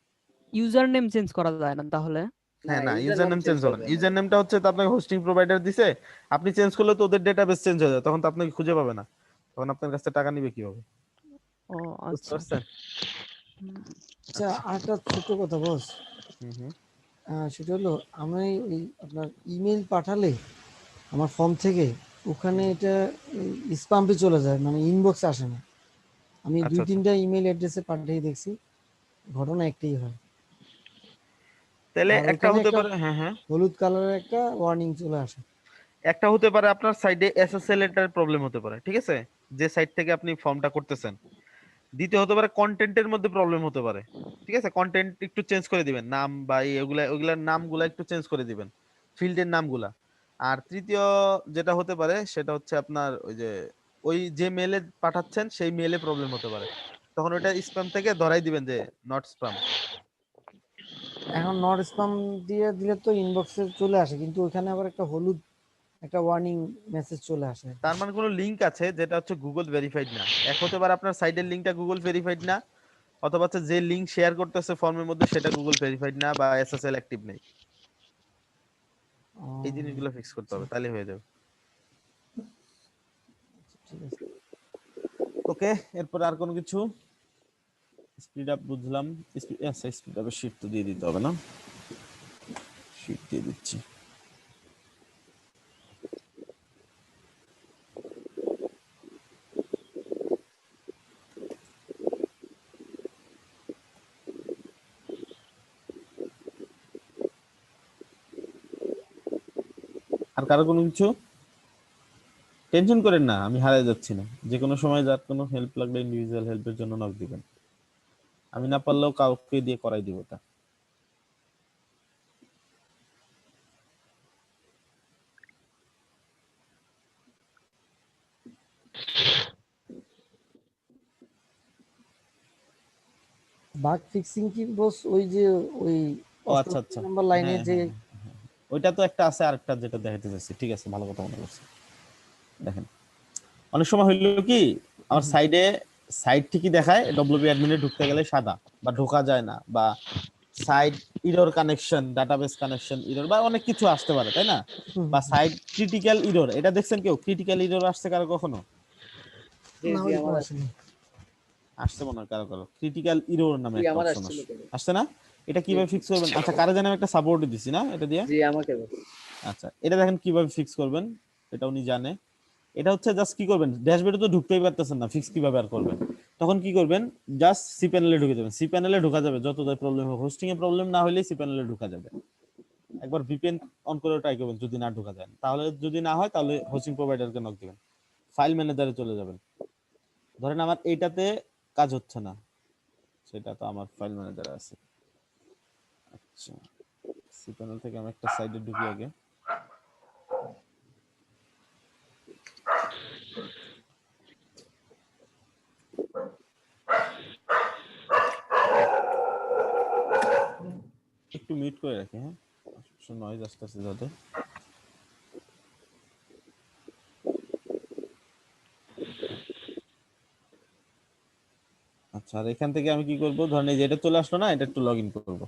ইউজার নেম চেঞ্জ করা যায় না তাহলে? হ্যাঁ না ইউজার নেম চেঞ্জ হবে না, ইউজার নেমটা হচ্ছে তো আপনাকে হোস্টিং প্রোভাইডার দিছে, আপনি চেঞ্জ করলে তো ওদের ডেটাবেস চেঞ্জ হয়ে যায়, তখন তো আপনাকে খুঁজে পাবে না, তখন আপনার কাছ থেকে টাকা নিবে কিভাবে? ও বুঝতে আচ্ছা। পারছেন? আচ্ছা আরেকটা ছোট কথা বস, হুম সেটা হলো আমি ওই আপনার ইমেল পাঠালে আমার ফর্ম থেকে ওখানে এটা স্প্যামে চলে যায়, মানে ইনবক্সে আসে না। আমি আচ্ছা 2-3টা ইমেল অ্যাড্রেসে পাঠিয়ে দেখছি, ঘটনা একটাই হয়। তাহলে আর একটা ওখানে হতে একটা পারে, হ্যাঁ হলুদ কালারের একটা ওয়ার্নিং চলে আসে। একটা হতে পারে আপনার সাইডে এসএসএল এর প্রবলেম হতে পারে, ঠিক আছে, যে সাইট থেকে আপনি ফর্মটা করতেছেন। দ্বিতীয় হতে পারে কন্টেন্টের মধ্যে প্রবলেম হতে পারে, ঠিক আছে, কন্টেন্ট একটু চেঞ্জ করে দিবেন, নাম বা ওগুলার নামগুলা একটু চেঞ্জ করে দিবেন, ফিল্ডের নামগুলা। আর তৃতীয় যেটা হতে পারে সেটা হচ্ছে আপনার ওই যে মেলে পাঠাচ্ছেন সেই মেলে প্রবলেম হতে পারে, তখন ওটা স্প্যাম থেকে ধরাই দিবেন যে নট স্প্যাম। এখন নট স্প্যাম দিয়ে দিলে তো ইনবক্সে চলে আসে, কিন্তু ওখানে আবার একটা হলুদ একটা ওয়ার্নিং মেসেজ চলে আসে। তার মানে কোনো লিংক আছে যেটা হচ্ছে গুগল ভেরিফাইড না। এক হতে পারে আপনার সাইটের লিংকটা গুগল ভেরিফাইড না, অথবা হচ্ছে যে লিংক শেয়ার করতেছে ফর্মের মধ্যে সেটা গুগল ভেরিফাইড না বা এসএসএল অ্যাক্টিভ নেই। এই জিনিসগুলো ফিক্স করতে হবে, তাহলে হয়ে যাবে। ঠিক আছে। ওকে, এরপর আর কোনো কিছু? স্পিড আপ বুঝলাম। আচ্ছা, স্পিড আপের শীট তো দিয়ে দিতে হবে না, শীট দিয়ে দিচ্ছি। আর কারো কোনো কিছু? টেনশন করেন না, আমি হারিয়ে যাচ্ছি না। যে কোনো সময় যার কোনো হেল্প লাগলে ইন্ডিভিজুয়াল হেল্পের জন্য নক দিবেন, আমি না পারলেও কাউকে দিয়ে করাই দিব তা। বাগ ফিক্সিং কি বস ওই যে ওই ও আচ্ছা আচ্ছা, নাম্বার লাইনে হ্যাঁ যে হ্যাঁ হ্যাঁ। ওইটা তো একটা আছে, আরেকটা যেটা দেখাইতে চাইছি। ঠিক আছে, ভালো কথা মনে করছি। দেখেন, অনেক সময় হইলো কি, আমার সাইডে সাইড ঠিকই দেখায়, ডব্লিউপি অ্যাডমিনে ঢুকতে গেলে সাদা বা ঢোকা যায় না, বা side error connection, database connection error, বা অনেক কিছু আসতে পারে, তাই না? বা সাইড ক্রিটিক্যাল ইরর, এটা দেখছেন কেউ ক্রিটিক্যাল ইরর আসছে কারো কখনো? জি না জি ওইরকম আমার আসেনি। আসছে মনে হয় কারো কারো, ক্রিটিক্যাল ইরর নামে জি একটা আমার অপশন আসছিল কেন? আসছে না? এটা কিভাবে ফিক্স করবেন? আচ্ছা, কারে জানেন একটা সাপোর্ট দিছি না এটা দিয়ে? জি আমাকে বলুন। আচ্ছা, এটা দেখেন কিভাবে ফিক্স করবেন, এটা উনি জানে। এটা হচ্ছে জাস্ট কি করবেন, ড্যাশবোর্ডে তো ঢুকতেই পারতেছেন না, ফিক্স কিভাবে আর করবেন? তখন কি করবেন, জাস্ট সি প্যানেলে ঢুকে যাবেন। সি প্যানেলে ঢোকা যাবে যতটাই প্রবলেম হোক, হোস্টিং এ প্রবলেম না হলে সি প্যানেলে ঢোকা যাবে। একবার ভিপিএন অন করে ট্রাই করবেন, যদি না ঢোকা যায়, তাহলে যদি না হয় তাহলে হোস্টিং প্রোভাইডারকে নক দিবেন। ফাইল ম্যানেজারে চলে যাবেন। ধরেন আমার এইটাতে কাজ হচ্ছে না, সেটা তো আমার ফাইল ম্যানেজারে আছে। আচ্ছা, সি প্যানেল থেকে আমি একটা সাইডে ঢুকি আগে। একটু মিউট করে রাখি, হ্যাঁ, নয়েজ আসতেছে যাতে। আচ্ছা, আর এখান থেকে আমি কি করব, ধরেন এই যে এটা চলে আসলো না, এটা একটু লগ ইন করবো।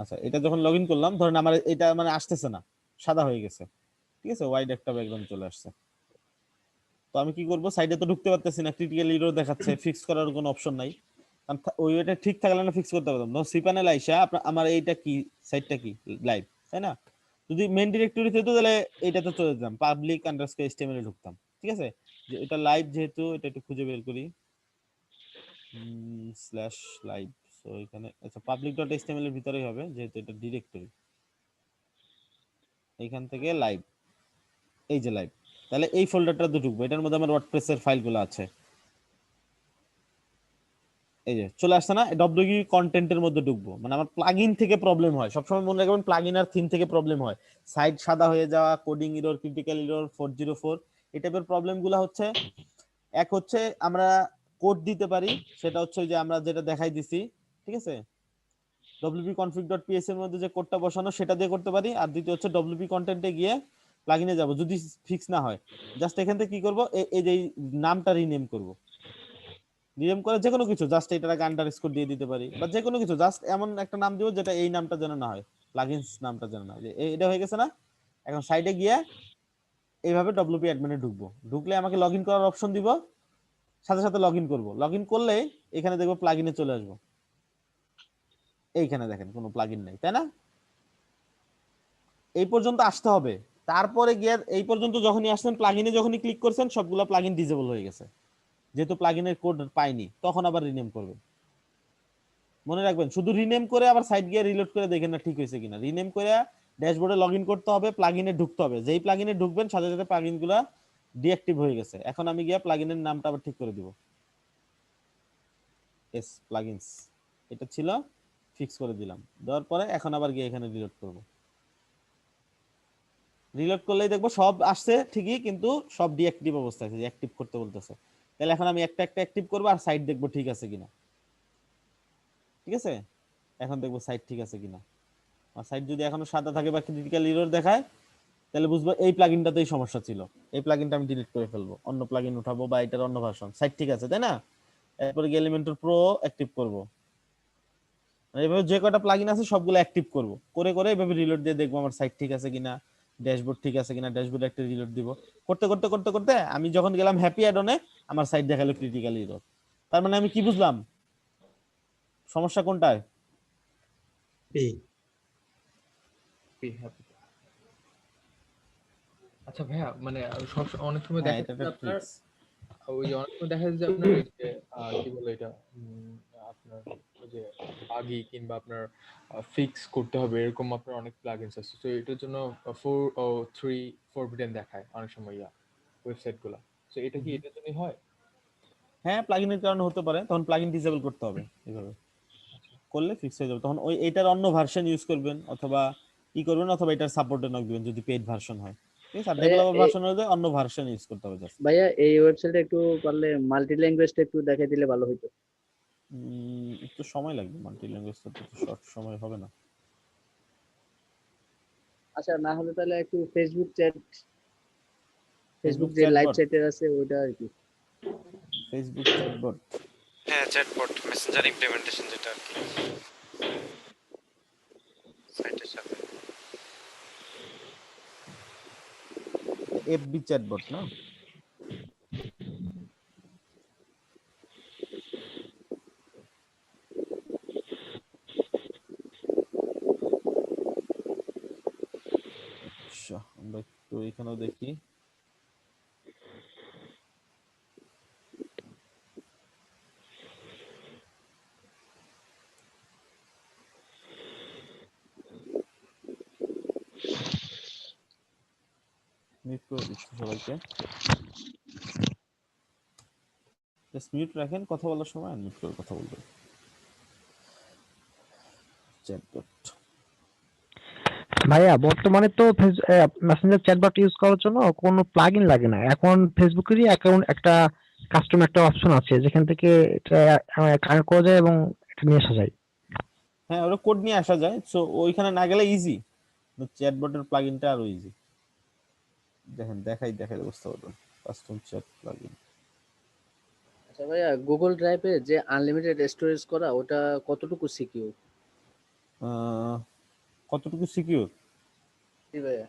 আচ্ছা, এটা যখন লগ ইন করলাম, ধরেন আমার এটা মানে আসতেছে না, সাদা হয়ে গেছে, ঠিক আছে, ওয়াইড একটা ব্যাকগ্রাউন্ড চলে আসছে। তো আমি কি করব, সাইডে তো ঢুকতে পারতেছি না, ক্রিটিক্যাল ইরর দেখাচ্ছে, ফিক্স করার কোনো অপশন নাই। কারণ ওই ওইটা ঠিক থাকলে না ফিক্স করতে পারতাম। সি প্যানেল আইসা আমার এইটা কি, সাইটটা কি, লাইভ, তাই না? যদি মেইন ডিরেক্টরি হতো তাহলে এইটাতে চলে যেতাম, পাবলিক আন্ডারস্কোর এইচটিএমএল এ ঢুকতাম, ঠিক আছে? যে এটা লাইভ, যেহেতু এটা একটু খুঁজে বের করি, স্ল্যাশ লাইভ। সো এখানে আচ্ছা, পাবলিক ডট এইচটিএমএল এর ভিতরেই হবে, যেহেতু এটা ডিরেক্টরি। এইখান থেকে লাইভ, এই যে লাইভ, তাহলে এই ফোল্ডারটাতে ঢুকবো, এটার মধ্যে আমার ওয়ার্ডপ্রেসের ফাইলগুলো আছে। এই যে চলে আসছে না, ডব্লিউপি কন্টেন্টের মধ্যে ঢুকবো, মানে আমার প্লাগইন থেকে প্রবলেম হয়, সবসময় মনে রাখবেন প্লাগইন আর থিম থেকে প্রবলেম হয়। সাইট সাদা হয়ে যাওয়া, কোডিং ইরর, ক্রিটিক্যাল ইরর, 404, এই টাইপের প্রবলেমগুলো হচ্ছে, এক হচ্ছে আমরা কোড দিতে পারি, সেটা হচ্ছে ওই যে আমরা যেটা দেখাই দিছি, ঠিক আছে, wp-config.ps এর মধ্যে যে কোডটা বসানো সেটা দিয়ে করতে পারি। আর দ্বিতীয় হচ্ছে wp কন্টেন্টে গিয়ে প্লাগইনে যাব, যদি ফিক্স না হয় জাস্ট এখান থেকে কি করব, এই যে নামটা রিনেম করব, রিনেম করে যে কোনো কিছু জাস্ট এটার আগে আন্ডারস্কোর দিয়ে দিতে পারি, বা যে কোনো কিছু জাস্ট এমন একটা নাম দিব যেটা এই নামটা যেন না হয়, প্লাগইনস নামটা যেন না হয়। এটা হয়ে গেছে না? এখন সাইডে গিয়ে এইভাবে wp অ্যাডমিনে ঢুকবো, ঢুকলে আমাকে লগইন করার অপশন দিব, সাথে সাথে লগইন করব। লগইন করলে এখানে দেখবো প্লাগইনে চলে আসবো, এইখানে দেখেন কোনো প্লাগইন নাই, তাই না? এই পর্যন্ত আসতে হবে, তারপরে গিয়ে এই পর্যন্ত যখনই আসছেন, প্লাগইনে যখনই ক্লিক করছেন, সবগুলো প্লাগইন ডিসেবল হয়ে গেছে, যেহেতু প্লাগইনের কোড পাইনি। তখন আবার রিনেম করবেন। মনে রাখবেন, শুধু রিনেম করে আবার সাইট গিয়ে রিলোড করে দেখেন না ঠিক হয়েছে কিনা। রিনেম করে ড্যাশবোর্ডে লগইন করতে হবে, প্লাগইনে ঢুকতে হবে, যেই প্লাগইনে ঢুকবেন সাথে সাথে প্লাগইনগুলো ডিঅ্যাক্টিভ হয়ে গেছে। এখন আমি গিয়ে প্লাগইনের নামটা আবার ঠিক করে দিব, এস প্লাগইনস এটা ছিল, ফিক্স করে দিলাম। দেওয়ার পরে এখন আবার গিয়ে এখানে রিলোড করব। রিলোড করলেই দেখবো সব আসছে ঠিকই, কিন্তু সব ডিঅ্যাক্টিভ অবস্থায় আছে, অ্যাক্টিভ করতে বলতেছে। তাহলে এখন আমি একটা একটা অ্যাক্টিভ করব, আর সাইট দেখবো ঠিক আছে কিনা, ঠিক আছে? এখন দেখবো সাইট ঠিক আছে কিনা। আর সাইট যদি এখনো সাদা থাকে বা ক্রিটিক্যাল এরর দেখায়, তাহলে বুঝবো এই প্লাগইনটাতেই সমস্যা ছিল, এই প্লাগইনটা আমি ডিলিট করে ফেলবো, অন্য প্লাগইন উঠাবো, বা এটার অন্য ভার্সন। সাইট ঠিক আছে, তাই না? এরপরে গিয়ে এলিমেন্টর প্রো অ্যাক্টিভ করব, এভাবে যে কটা প্লাগইন আছে সবগুলো অ্যাক্টিভ করব, করে করে এভাবে রিলোড দিয়ে দেখবো আমার সাইট ঠিক আছে কিনা, ড্যাশবোর্ড ঠিক আছে কিনা, ড্যাশবোর্ডে একটা রিলোড দিব, করতে করতে করতে করতে আমি যখন গেলাম হ্যাপি অ্যাডনে আমার সাইট দেখালো ক্রিটিক্যাল এরর। তার মানে আমি কি বুঝলাম সমস্যা কোনটায়? পি আচ্ছা ভাইয়া, মানে সব অনেক সময় হ্যাঁ, দেখা এটা যায় একটা আপনার ট্রিক্স। ওই যে অনেক সময় দেখা যায় যে আপনার ওই যে কি বলে এটা আপনার ওই যে আগি কিংবা আপনার ফিক্স করতে হবে এরকম আপনার অনেক প্লাগইনস আছে, তো এটার জন্য 403 ফরবিডেন দেখায় অনেক সময় ওয়েবসাইট গুলা। তো এটা কি এটার জন্যই হয়? হ্যাঁ, প্লাগইনের কারণে হতে পারে, তখন প্লাগইন ডিসেবল করতে হবে, এভাবে করলে ফিক্স হয়ে যাবে। তখন ওই এটার অন্য ভার্সন ইউজ করবেন অথবা ই করবেন, অথবা এটার সাপোর্টে নক দিবেন যদি পেইড ভার্সন হয়, ঠিক আছে। আর ভাইয়া ডেভেলপার ভার্সন হলে অন্য ভার্সন ইউজ করতে হবে জাস্ট। ভাইয়া এই ওয়েবসাইটে একটু পারলে মাল্টি ল্যাঙ্গুয়েজটা একটু দেখাই দিলে ভালো হতো। একটু সময় লাগবে, মাল্টি ল্যাঙ্গুয়েজ তো শর্ট সময় হবে না। আচ্ছা, না হলে তাহলে একটু ফেসবুক ফেসবুক যে লাইভ চ্যাটবট, চ্যাটের আছে ওইটা আর কি। ফেসবুক চ্যাটবট, হ্যাঁ চ্যাটবট মেসেঞ্জার ইমপ্লিমেন্টেশন যেটা আর কি সাইটের সাথে। এফবি চ্যাটবট না? আচ্ছা, আমরা একটু এখানেও দেখি। মিউট করে দিচ্ছি সবাইকে, জাস্ট মিউট রাখেন কথা বলার সময়, মিউট করে কথা বলবেন। চ্যাটবট ভাইয়া বর্তমানে তো মেসেঞ্জার চ্যাটবট ইউজ করার জন্য কোনো প্লাগইন লাগে না, এখন ফেসবুকেরই অ্যাকাউন্ট একটা কাস্টম একটা অপশন আছে যেখান থেকে এটা কানেক্ট করা যায় এবং এটা নিয়ে আসা যায়। হ্যাঁ, ওরা কোড নিয়ে আসা যায়, সো ওইখানে না গেলে ইজি, চ্যাটবটের প্লাগইনটা আরো ইজি। দেখেন দেখাই বুঝতে পারবেন, কাস্টম চ্যাট প্লাগইন। আচ্ছা ভাইয়া, গুগল ড্রাইভে যে আনলিমিটেড স্টোরেজ করা ওটা কতটুকু সিকিউর? কতটুকু সিকিউর? জি ভাইয়া।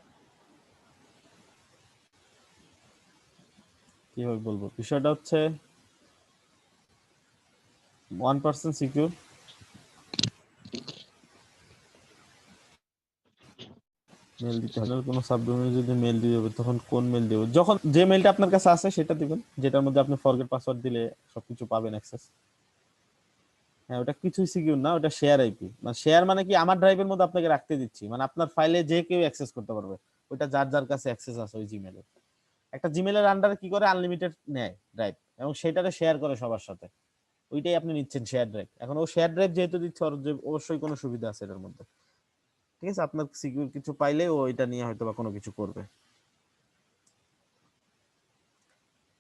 কিভাবে বলবো, বিষয়টা হচ্ছে 1% সিকিউর। মেল দিতে হবে, কোনো সাবডোমেইনে যদি মেল দিয়ে দেবে তখন কোন মেল দেব, যখন যে মেলটা আপনার কাছে আছে সেটা দিবেন, যেটার মধ্যে আপনি ফরগেট পাসওয়ার্ড দিলে সবকিছু পাবেন অ্যাক্সেস। হ্যাঁ, ওটা কিছুই সিকিউর না, ওটা শেয়ার আইপি। মানে শেয়ার মানে কি, আমার ড্রাইভের মধ্যে আপনাকে রাখতে দিচ্ছি, মানে আপনার ফাইলে যে কেউ অ্যাক্সেস করতে পারবে, ওটা যার যার কাছে অ্যাক্সেস আছে ওই জিমেলে। একটা জিমেলের আন্ডারে কি করে আনলিমিটেড নেয় ড্রাইভ, এবং সেটারে শেয়ার করে সবার সাথে, ওইটাই আপনি নিচ্ছেন শেয়ার ড্রাইভ। এখন ও শেয়ার ড্রাইভ যেহেতু দিচ্ছে, ওর অবশ্যই কোনো সুবিধা আছে এটার মধ্যে, ঠিক আছে। আপনার সিকিউর কিছু পাইলে ও এটা নিয়ে হয়তো বা কোনো কিছু করবে।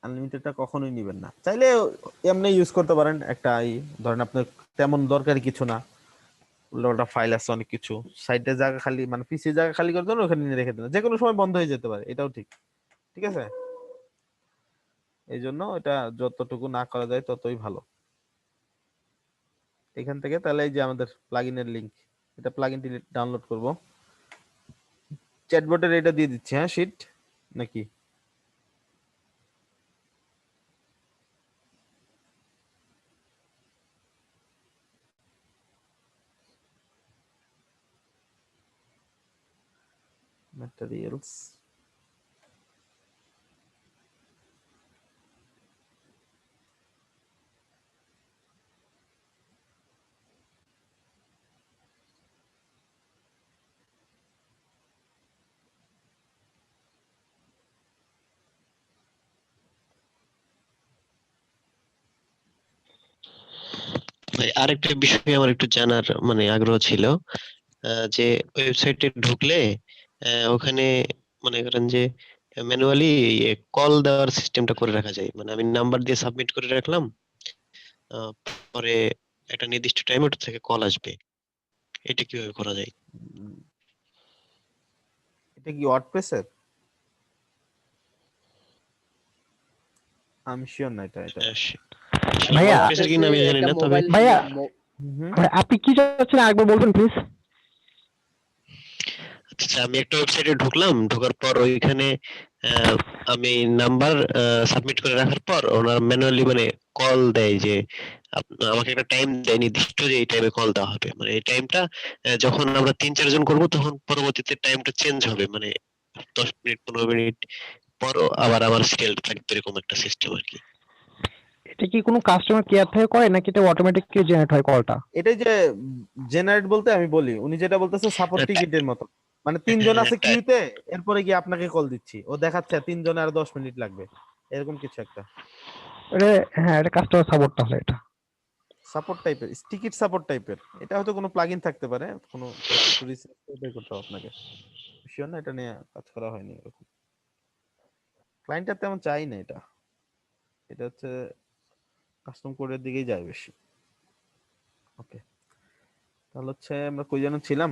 আনলিমিটেডটা কখনোই নেবেন না, চাইলে এমনি ইউজ করতে পারেন একটা ধরেন আপনার তেমন দরকারি কিছু না, ওটা ফাইল আছে অনেক কিছু, সাইডে জায়গা খালি, মানে পিসি জায়গা খালি করে দেন, ওখানে নিয়ে রেখে দেন, যে কোনো সময় বন্ধ হয়ে যেতে পারে, এটাও ঠিক, ঠিক আছে। এই জন্য এটা যতটুকু না করা যায় ততই ভালো। এখান থেকে তাহলে এই যে আমাদের প্লাগইনের লিংক, এটা প্লাগইনটি ডাউনলোড করব, চ্যাটবটের এটা দিয়ে দিচ্ছি। হ্যাঁ, শিট নাকি ম্যাটেরিয়ালস, ভাই আরেকটা বিষয় আমার একটু জানার মানে আগ্রহ ছিল, যে ওয়েবসাইটে ঢুকলে ওখানে মনে করেন যে ম্যানুয়ালি কল দেওয়ার সিস্টেমটা করে রাখা যায়, মানে আমি নাম্বার দিয়ে সাবমিট করে রাখলাম, আহ, পরে একটা নির্দিষ্ট টাইমে ওটা থেকে কল আসবে, এটা কিভাবে করা যায়? এটা কি ওয়ার্ডপ্রেসের? আমি শিওর না এটা ভাইয়া ওয়ার্ডপ্রেসের কিনা আমি জানি না, তবে ভাইয়া ভাই আপনি কি চাচ্ছেন আরেকবার বলবেন প্লিজ? আচ্ছা আমি একটা ওয়েবসাইটে ঢুকলাম, ঢোকার পর ওইখানে আমি নাম্বার সাবমিট করে রাখার পর ওনার ম্যানুয়ালি মানে কল দেয় যে আমাকে একটা টাইম দেয় নির্দিষ্ট যে এই টাইমে কল দেওয়া হবে, মানে এই টাইমটা যখন আমরা 3-4 জন করবো তখন পরবর্তীতে টাইমটা চেঞ্জ হবে, মানে 10 মিনিট 15 মিনিট পর আবার আমার সিরিয়াল থাকবে, এরকম একটা সিস্টেম আর কি। এটা কি কোনো কাস্টমার কেয়ার থেকে করে নাকি এটা অটোমেটিকলি জেনারেট হয় কলটা? এটাই যে জেনারেট বলতে আমি বলি, উনি যেটা বলতেছে সাপোর্ট টিকেটের মতো, মানে 3 জন আছে কিউতে, এরপরে গিয়ে আপনাকে কল দিচ্ছি, ও দেখাচ্ছে 3 জনে আর 10 মিনিট লাগবে, এরকম কিছু একটা এটা হ্যাঁ, এটা কাস্টমার সাপোর্ট তাহলে এটা। সাপোর্ট টাইপের, টিকিট সাপোর্ট টাইপের। এটা হয়তো কোনো প্লাগইন থাকতে পারে, কোনো একটু রিসার্চ করে করতে হবে আপনাকে, শিওর না, এটা নিয়ে কাজ করা হয়নি এরকম। ক্লায়েন্টটা তেমন চাই না এটা, এটা হচ্ছে কাস্টম কোডের দিকেই যায় বেশি। ওকে, তাহলে হচ্ছে আমরা কই যেন ছিলাম,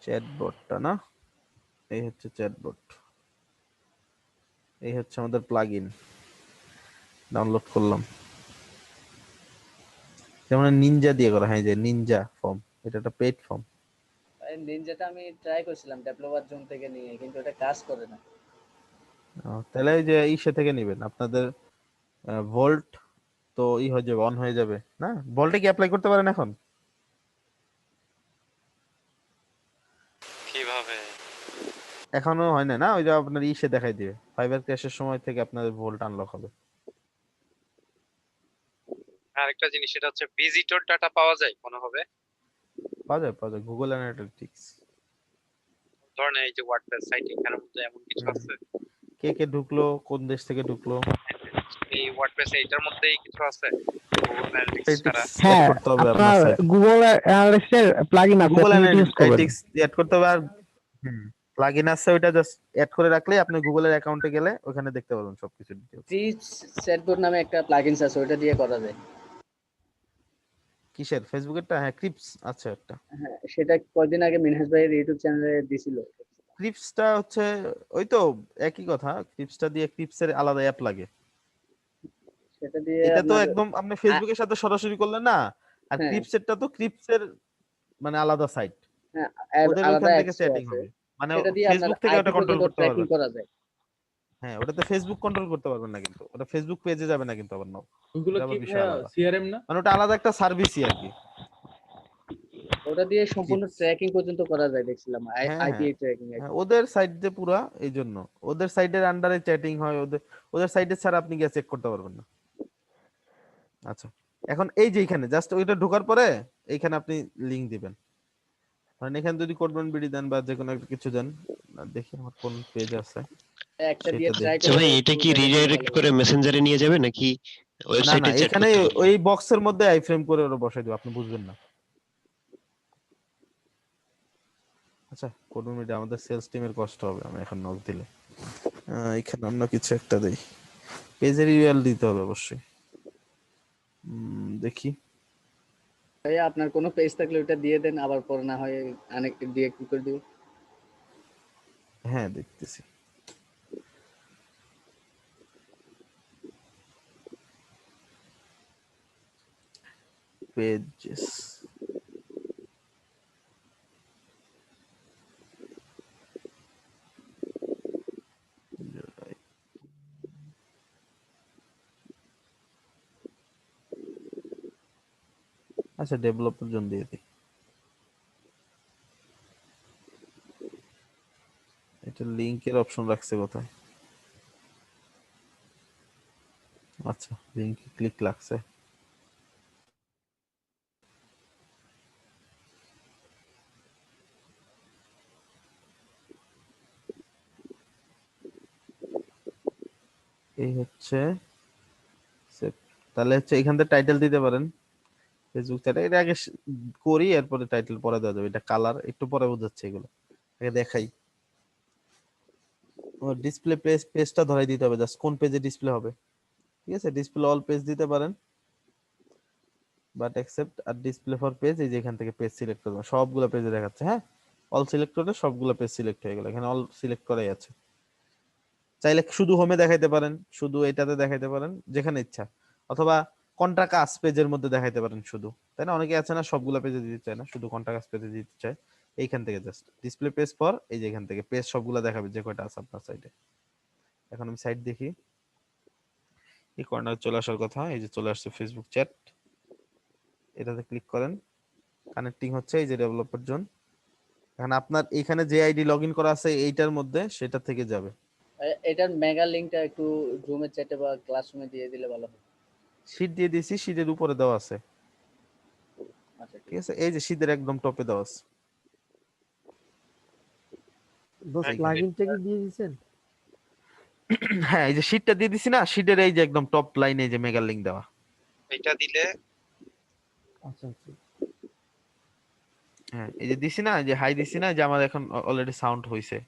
চ্যাটবটটা না, এই হচ্ছে চ্যাটবট, এই হচ্ছে আমাদের প্লাগইন, ডাউনলোড করলাম। যেমন নিনজা দিয়ে করা হয়, যে নিনজা ফর্ম, এটা একটা পেইড ফর্ম। নিনজাটা আমি ট্রাই করছিলাম ডেভেলপার জোন থেকে নিয়ে, কিন্তু এটা কাজ করে না। তাহলে এই যে ইসে থেকে নেবেন আপনাদের ভোল্ট, তো হয়ে যাবে, অন হয়ে যাবে না? ভোল্টে কি অ্যাপ্লাই করতে পারেন এখন? কিভাবে? এখনো হয় না, না ওই যে আপনার ইসে দেখাই দিবে, ফাইবার ক্র্যাশের সময় থেকে আপনাদের ভোল্ট আনলক হবে। আরেকটা জিনিস, সেটা হচ্ছে ভিজিটর ডাটা পাওয়া যায় কোনোভাবে? পাওয়া যায়, পাওয়া যায়, গুগল অ্যানালিটিক্স। ধরেন এই যে ওয়ার্ডপ্রেস সাইট, এখানের মধ্যে এমন কিছু আছে? কে কে ঢুকলো, কোন দেশ থেকে ঢুকলো, এই ওয়ার্ডপ্রেস এইটার মধ্যেই কিছু আছে গুগল অ্যানালিটিক্স ছাড়া? হ্যাঁ, করতে হবে আপনার আপনার সাইট, গুগল অ্যানালিটিক্স এর প্লাগইন আছে, গুগল আপনি ইউজ করবেন। অ্যানালিটিক্স অ্যাড করতে হবে। আর প্লাগইন আছে, ওইটা জাস্ট অ্যাড করে রাখলে আপনি গুগলের অ্যাকাউন্টে গেলে ওখানে দেখতে পারবেন সবকিছু ডিটেইলস। ট্রিপস চ্যাটবট নামে একটা প্লাগইনস আছে, ওটা দিয়ে করা যায়। কিসের, ফেসবুকেরটা? হ্যাঁ, ক্রিপস আছে একটা। হ্যাঁ, সেটা কয়েকদিন আগে মিনহাজ ভাইয়ের ইউটিউব চ্যানেলে দিছিল। ক্রিপসটা হচ্ছে ওই তো একই কথা, ক্রিপসটা দিয়ে ক্রিপসের আলাদা অ্যাপ লাগে। সেটা দিয়ে এটা তো আপনার একদম আপনি ফেসবুকের সাথে সরাসরি করলেন না, আর হ্যাঁ ক্রিপসেরটা তো ক্রিপসের মানে আলাদা সাইট, হ্যাঁ, ওদের আলাদা ওইখান থেকে অ্যাপস চ্যাটিং আছে। হবে, মানে সেটা দিয়ে আপনার ফেসবুক থেকে আইপি ওটা কন্ট্রোল পর্যন্ত করতে ট্র্যাকিং পারবেন। করা যায়। হ্যাঁ, ওটাতে ফেসবুক কন্ট্রোল করতে পারবেন না, কিন্তু ওটা ফেসবুক পেজে যাবে না কিন্তু, আবার নাও, ওগুলো এটা কি আবার বিষয় ভাইয়া আলাদা, সিআরএম না? মানে ওটা আলাদা একটা সার্ভিসই আর কি। ওটা দিয়ে সম্পূর্ণ ক্রিপস, ট্র্যাকিং পর্যন্ত করা যায় দেখছিলাম, হ্যাঁ আইপি হ্যাঁ ট্র্যাকিং। হ্যাঁ, ওদের সাইট যে পুরা, এই জন্য ওদের সাইটের আন্ডারে চ্যাটিং হয়, ওদের ওদের সাইটে ছাড়া আপনি গিয়ে চেক করতে পারবেন না। আচ্ছা, এখন এই যে এখানে জাস্ট ওইটা ঢোকার পরে এইখানে আপনি লিংক দিবেন, মানে এখানে যদি কোডম্যান বিডি দেন বা যে কোনো একটা কিছু দেন, দেখি আমার কোন পেজ আছে একটা দিয়ে সেটা ট্রাই দেখি। আচ্ছা করে ভাই, এটা কি শুরুটা দেখলে রিডাইরেক্ট ভালো করে হবে। মেসেঞ্জারে নিয়ে যাবে নাকি না ওয়েবসাইটে না, চ্যাট এখানে করতে হবে? ওই বক্সের মধ্যে আই ফ্রেম করে ওরা বসাই দেব, আপনি বুঝবেন না। আচ্ছা, কোডম্যান বিডি আমাদের সেলস টিমের কষ্ট হবে, আমি এখন নক দিলে এখানে অন্য কিছু একটা দেই, পেজের ইউআরএল দিতে হবে অবশ্যই। দেখি, ভাইয়া আপনার কোনো পেজ থাকলে ওটা দিয়ে দেন, আবার পরে না হয় অনেক দিয়ে কি করে দিব। হ্যাঁ দেখতেছি। পেজেস, আচ্ছা ডেভেলপার জন দিয়ে দিই, এটা লিংকের অপশন রাখছে কোথায়? আচ্ছা, লিংকে ক্লিক লাগছে। এই হচ্ছে তাহলে হচ্ছে এখান থেকে টাইটেল দিতে পারেন, ফেসবুক চ্যাট, এটা আগে করি, এরপরে টাইটেল পরে দেওয়া যাবে। এটা কালার একটু পরে বোঝাচ্ছে, এগুলো আগে দেখাই। ডিসপ্লে পেজটা ধরাই দিতে হবে, জাস্ট কোন পেজে ডিসপ্লে হবে, ঠিক আছে? ডিসপ্লে অল পেজ দিতে পারেন, বাট অ্যাকসেপ্ট আর ডিসপ্লে ফর পেজ, এই যে এখান থেকে পেজ সিলেক্ট করবেন, সবগুলো পেজে দেখাচ্ছে। হ্যাঁ, অল সিলেক্ট করলে সবগুলো পেজ সিলেক্ট হয়ে গেল, এখানে অল সিলেক্ট করাই আছে। চাইলে শুধু হোমে দেখাইতে পারেন, শুধু এটাতে দেখাইতে পারেন, যেখানে ইচ্ছা, অথবা কন্ট্রাক্ট আস পেজের মধ্যে দেখাইতে পারেন শুধু, তাই না? অনেকে আছে না সবগুলা পেজে দিতে চায় না, শুধু কন্ট্রাক্ট আস পেজে দিতে চায়। এইখান থেকে জাস্ট ডিসপ্লে পেজ পর এই যে এখান থেকে পেজ সবগুলা দেখাবে যে কয়টা আছে আপনার সাইটে। এখন আমি সাইট দেখি, এই কর্নারে চলে আসার কথা, এই যে চলে আসছে ফেসবুক চ্যাট, এটাতে ক্লিক করেন, কানেক্টিং হচ্ছে এই যে ডেভেলপার জোন। এখন আপনার এখানে যে আইডি লগইন করা আছে এইটার মধ্যে সেটা থেকে যাবে। এটার মেগা লিংকটা একটু জুমের চ্যাটে বা ক্লাসরুমে দিয়ে দিলে ভালো হয়। শীট দিয়ে দিয়েছি, শীটের উপরে দেওয়া আছে, আচ্ছা ঠিক আছে, এই যে শীটের একদম টপে দেওয়া আছে। দোস্ত প্লাগইনটা কি দিয়ে দিয়েছেন? হ্যাঁ এই যে শীটটা দিয়ে দিছি না, শীটের এই যে একদম টপ লাইনে যে মেগা লিংক দেওয়া, এটা দিলে আচ্ছা আচ্ছা হ্যাঁ এই যে দিছি না, এই যে হাই দিছি না, যে আমার এখন অলরেডি সাউন্ড হইছে,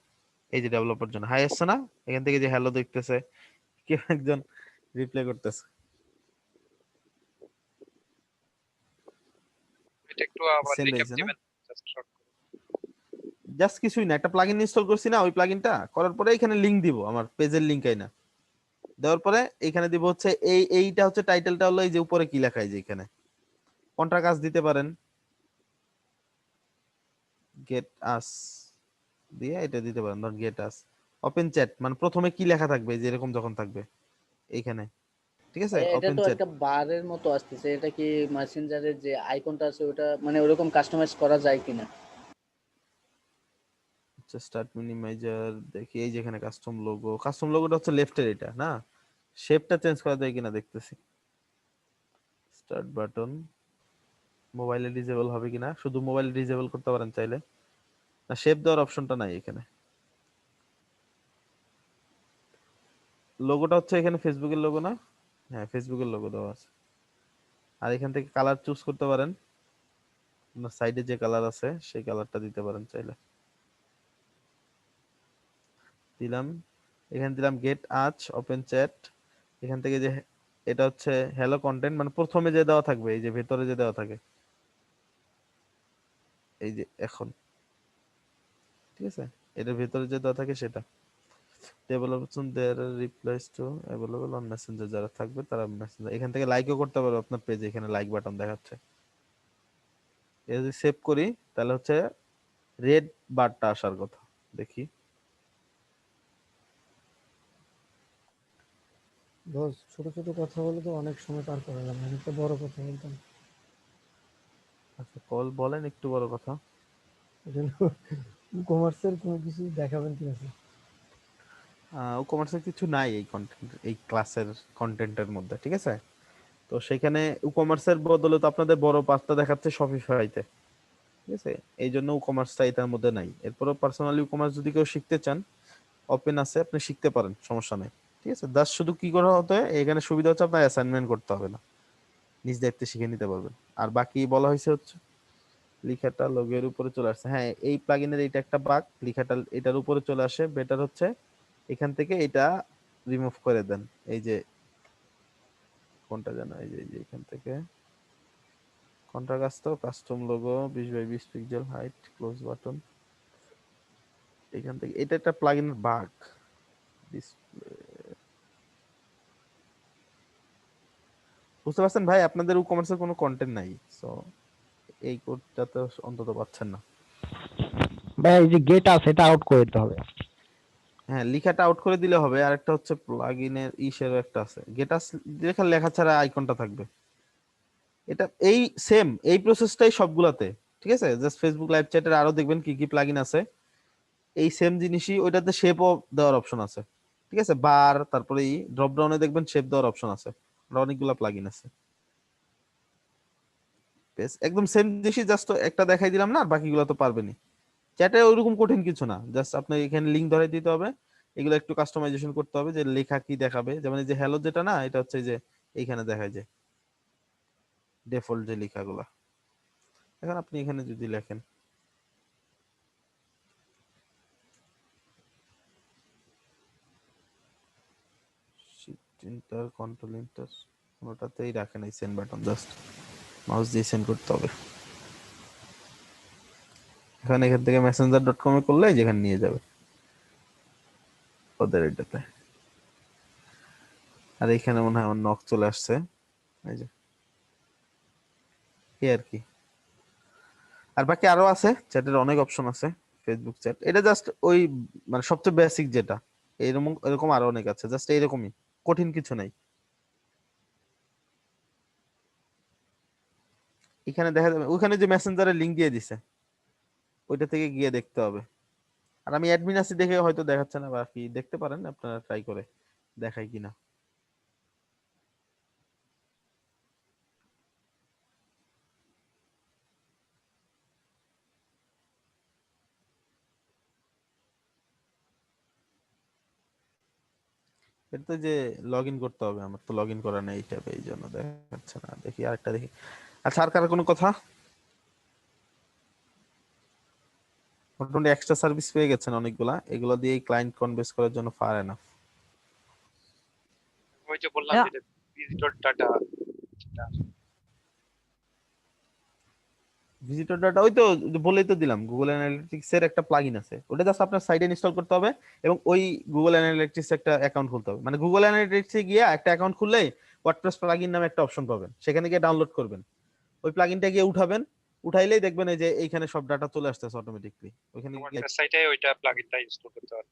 এই যে ডেভেলপার জন্য হাই আসছে না, এখান থেকে যে হ্যালো দেখতেছে, কেউ একজন রিপ্লাই করতেছে। এটা একটু আবার Send রিক্যাপ হয়েছে না? দিবেন জাস্ট শর্ট করে। জাস্ট কিছুই না, একটা প্লাগইন ইনস্টল করছি না, ওই প্লাগইনটা করার পরে এখানে লিংক দিব, আমার পেজের লিংক আইনা দেওয়ার পরে এখানে দিব হচ্ছে এইটা হচ্ছে টাইটেলটা হলো এই যে উপরে কি লেখা, এই যে এখানে কন্ট্রাক্ট আস দিতে পারেন, গেট আস দিয়ে এটা দিতে পারেন, ধর গেট আস ওপেন চ্যাট, মানে প্রথমে কি লেখা থাকবে যে এরকম যখন থাকবে এইখানে, ঠিক আছে, এটা ওপেন তো চ্যাট। একটা বারের মতো আসতেছে, এটা কি মেসেঞ্জারের যে আইকনটা আছে ওটা মানে ওরকম কাস্টমাইজ করা যায় কিনা? আচ্ছা স্টার্ট মিনিমাইজার দেখি, এই যে এখানে কাস্টম লোগো, কাস্টম লোগোটা হচ্ছে লেফটের, এটা না, শেপটা চেঞ্জ করা যায় কিনা দেখতেছি। স্টার্ট বাটন মোবাইলে ডিসেবল হবে কিনা, শুধু মোবাইলে ডিসেবল করতে পারেন চাইলে, না শেপ দেওয়ার অপশনটা নাই এখানে। লোগোটা হচ্ছে এখানে ফেসবুকের লোগো না, হ্যাঁ ফেসবুকের লোগো দেওয়া আছে। আর এখান থেকে কালার চুজ করতে পারেন, আপনার সাইডে যে কালার আছে সেই কালারটা দিতে পারেন চাইলে। দিলাম, এখানে দিলাম গেট আজ ওপেন চ্যাট, এখান থেকে যে এটা হচ্ছে হ্যালো কন্টেন্ট, মানে প্রথমে যে দেওয়া থাকবে, এই যে ভেতরে যে দেওয়া থাকে, এই যে এখন, ঠিক আছে, এটার ভেতরে যে দেওয়া থাকে সেটা। Developers their replies to available on messenger, যারা থাকবে তারা মেসেঞ্জার, এখান থেকে লাইকও করতে পারবে আপনার পেজে, এখানে লাইক বাটন দেখাচ্ছে। এটা যদি সেভ করি তাহলে হচ্ছে রেড বারটা আসার কথা, দেখি। দোস্ত ছোট ছোট কথা বলে তো অনেক সময় পার করে গেলাম, একটা বড় কথা বলতাম। আচ্ছা কল বলেন একটু বড় কথা। কমার্সের কোনো কিছু দেখাবেন কি আছে? ও কমার্সের কিছু নাই এই কন্টেন্ট, এই ক্লাসের কন্টেন্টের মধ্যে, ঠিক আছে। তো সেখানে ই কমার্সের বদলে তো আপনাদের বড় পাঁচটা দেখাচ্ছে শপিফাইতে, ঠিক আছে, এই জন্য ই কমার্সটা এটার মধ্যে নাই। এরপরও পার্সোনালি ই কমার্স যদি কেউ শিখতে চান, ওপেন আছে, আপনি শিখতে পারেন, সমস্যা নেই, ঠিক আছে। জাস্ট শুধু কি করা হতে হয়, এখানে সুবিধা হচ্ছে আপনার অ্যাসাইনমেন্ট করতে হবে না, নিজ দায়িত্বে শিখে নিতে পারবেন। আর বাকি বলা হয়েছে হচ্ছে লেখাটা লোগোর উপরে চলে আসছে, হ্যাঁ এই প্লাগইনের এটা একটা বাগ, লেখাটা এটার উপরে চলে আসে, বেটার হচ্ছে এখান থেকে এটা রিমুভ করে দেন, এই যে কোনটা জানো, এই যে এখান থেকে contract custom logo 20x20 pixel height close button, এখান থেকে এটা একটা প্লাগইনের বাগ। বুঝতে পারছেন ভাই, আপনাদের ই কমার্সের কোনো কন্টেন্ট নাই, সো এই কোডটা তো অন্তত পাচ্ছেন না। ভাই এই যে গেট আছে এটা আউট করে দিতে হবে। হ্যাঁ লেখাটা আউট করে দিলে হবে, আর একটা হচ্ছে প্লাগইনের ইশেরও একটা আছে, গেটাস যেখানে লেখা ছাড়া আইকনটা থাকবে, এটা এই সেম এই প্রসেসটাই সবগুলাতে, ঠিক আছে। জাস্ট ফেসবুক লাইভ চ্যাটের আরো দেখবেন কি কি প্লাগইন আছে, এই সেম জিনিসই, ওইটাতে শেপও দেওয়ার অপশন আছে, ঠিক আছে, বার তারপরে এই ড্রপ ডাউনে দেখবেন শেপ দেওয়ার অপশন আছে, আর অনেকগুলা প্লাগইন আছে। বেশ একদম সেম জিনিসই, জাস্ট একটা দেখাই দিলাম না, আর বাকিগুলো তো পারবেনই। চ্যাটে ওইরকম কঠিন কিছু না, জাস্ট আপনার এখানে লিংক ধরে দিতে হবে, এগুলো একটু কাস্টমাইজেশন করতে হবে, যে লেখা কি দেখাবে, যেমন এই যে হ্যালো যেটা না, এটা হচ্ছে যে এইখানে দেখায় যে ডিফল্ট যে লেখাগুলা, এখন আপনি এখানে যদি লেখেন শিফট এন্টার কন্ট্রোল এন্টার, কোনোটাতেই রাখেন এই সেন্ড বাটন, জাস্ট মাউস দিয়ে সেন্ড করতে হবে। এখন এখান থেকে messenger.com এ করলে যেখানে নিয়ে যাবে ওদের এটাতে। আর এখানে মনে হয় আমার নক চলে আসছে, এই যে এই আর কি। আর বাকি আরো আছে, চ্যাটের অনেক অপশন আছে, ফেসবুক চ্যাট, এটা জাস্ট ওই মানে সবচেয়ে বেসিক যেটা, এরকম এরকম আরো অনেক আছে, জাস্ট এইরকমই, কঠিন কিছু নাই। এখানে দেখা যাবে ওখানে যে মেসেঞ্জারের লিংক দিয়ে দিছে, ওইটা থেকে গিয়ে দেখতে হবে। আর আমি অ্যাডমিন আছি দেখে হয়তো দেখাচ্ছে না, বাকি দেখতে পারেন আপনারা ট্রাই করে দেখাই কিনা। এটা তো যে লগ ইন করতে হবে, আমার তো লগ ইন করা নেই এই ট্যাবে, এই জন্য দেখাচ্ছে না। দেখি আরেকটা দেখি। আচ্ছা, আর কার কোনো কথা? মোটামুটি এক্সট্রা সার্ভিস পেয়ে গেছেন অনেকগুলা, এগুলো দিয়ে ক্লায়েন্ট কনভিন্স করার জন্য ফার এনাফ। ওই যে বললাম Yeah. যে ভিজিটর ডাটা, ভিজিটর ডাটা ওই তো বলেই তো দিলাম, গুগল অ্যানালিটিক্স এর একটা প্লাগইন আছে, ওটা জাস্ট আপনার সাইটে ইনস্টল করতে হবে এবং ওই গুগল অ্যানালিটিক্স একটা অ্যাকাউন্ট খুলতে হবে। মানে গুগল অ্যানালিটিক্সে গিয়ে একটা অ্যাকাউন্ট খুললেই ওয়ার্ডপ্রেস প্লাগইন নামে একটা অপশন পাবেন, সেখানে গিয়ে ডাউনলোড করবেন, ওই প্লাগইনটা গিয়ে উঠাবেন, উঠাইলেই দেখবেন এই যে এইখানে সব ডাটা চলে আসতেছে অটোমেটিকলি। ওইখানে ওয়ার্ডপ্রেস সাইটে ওইটা প্লাগইনটা ইনস্টল করতে হবে।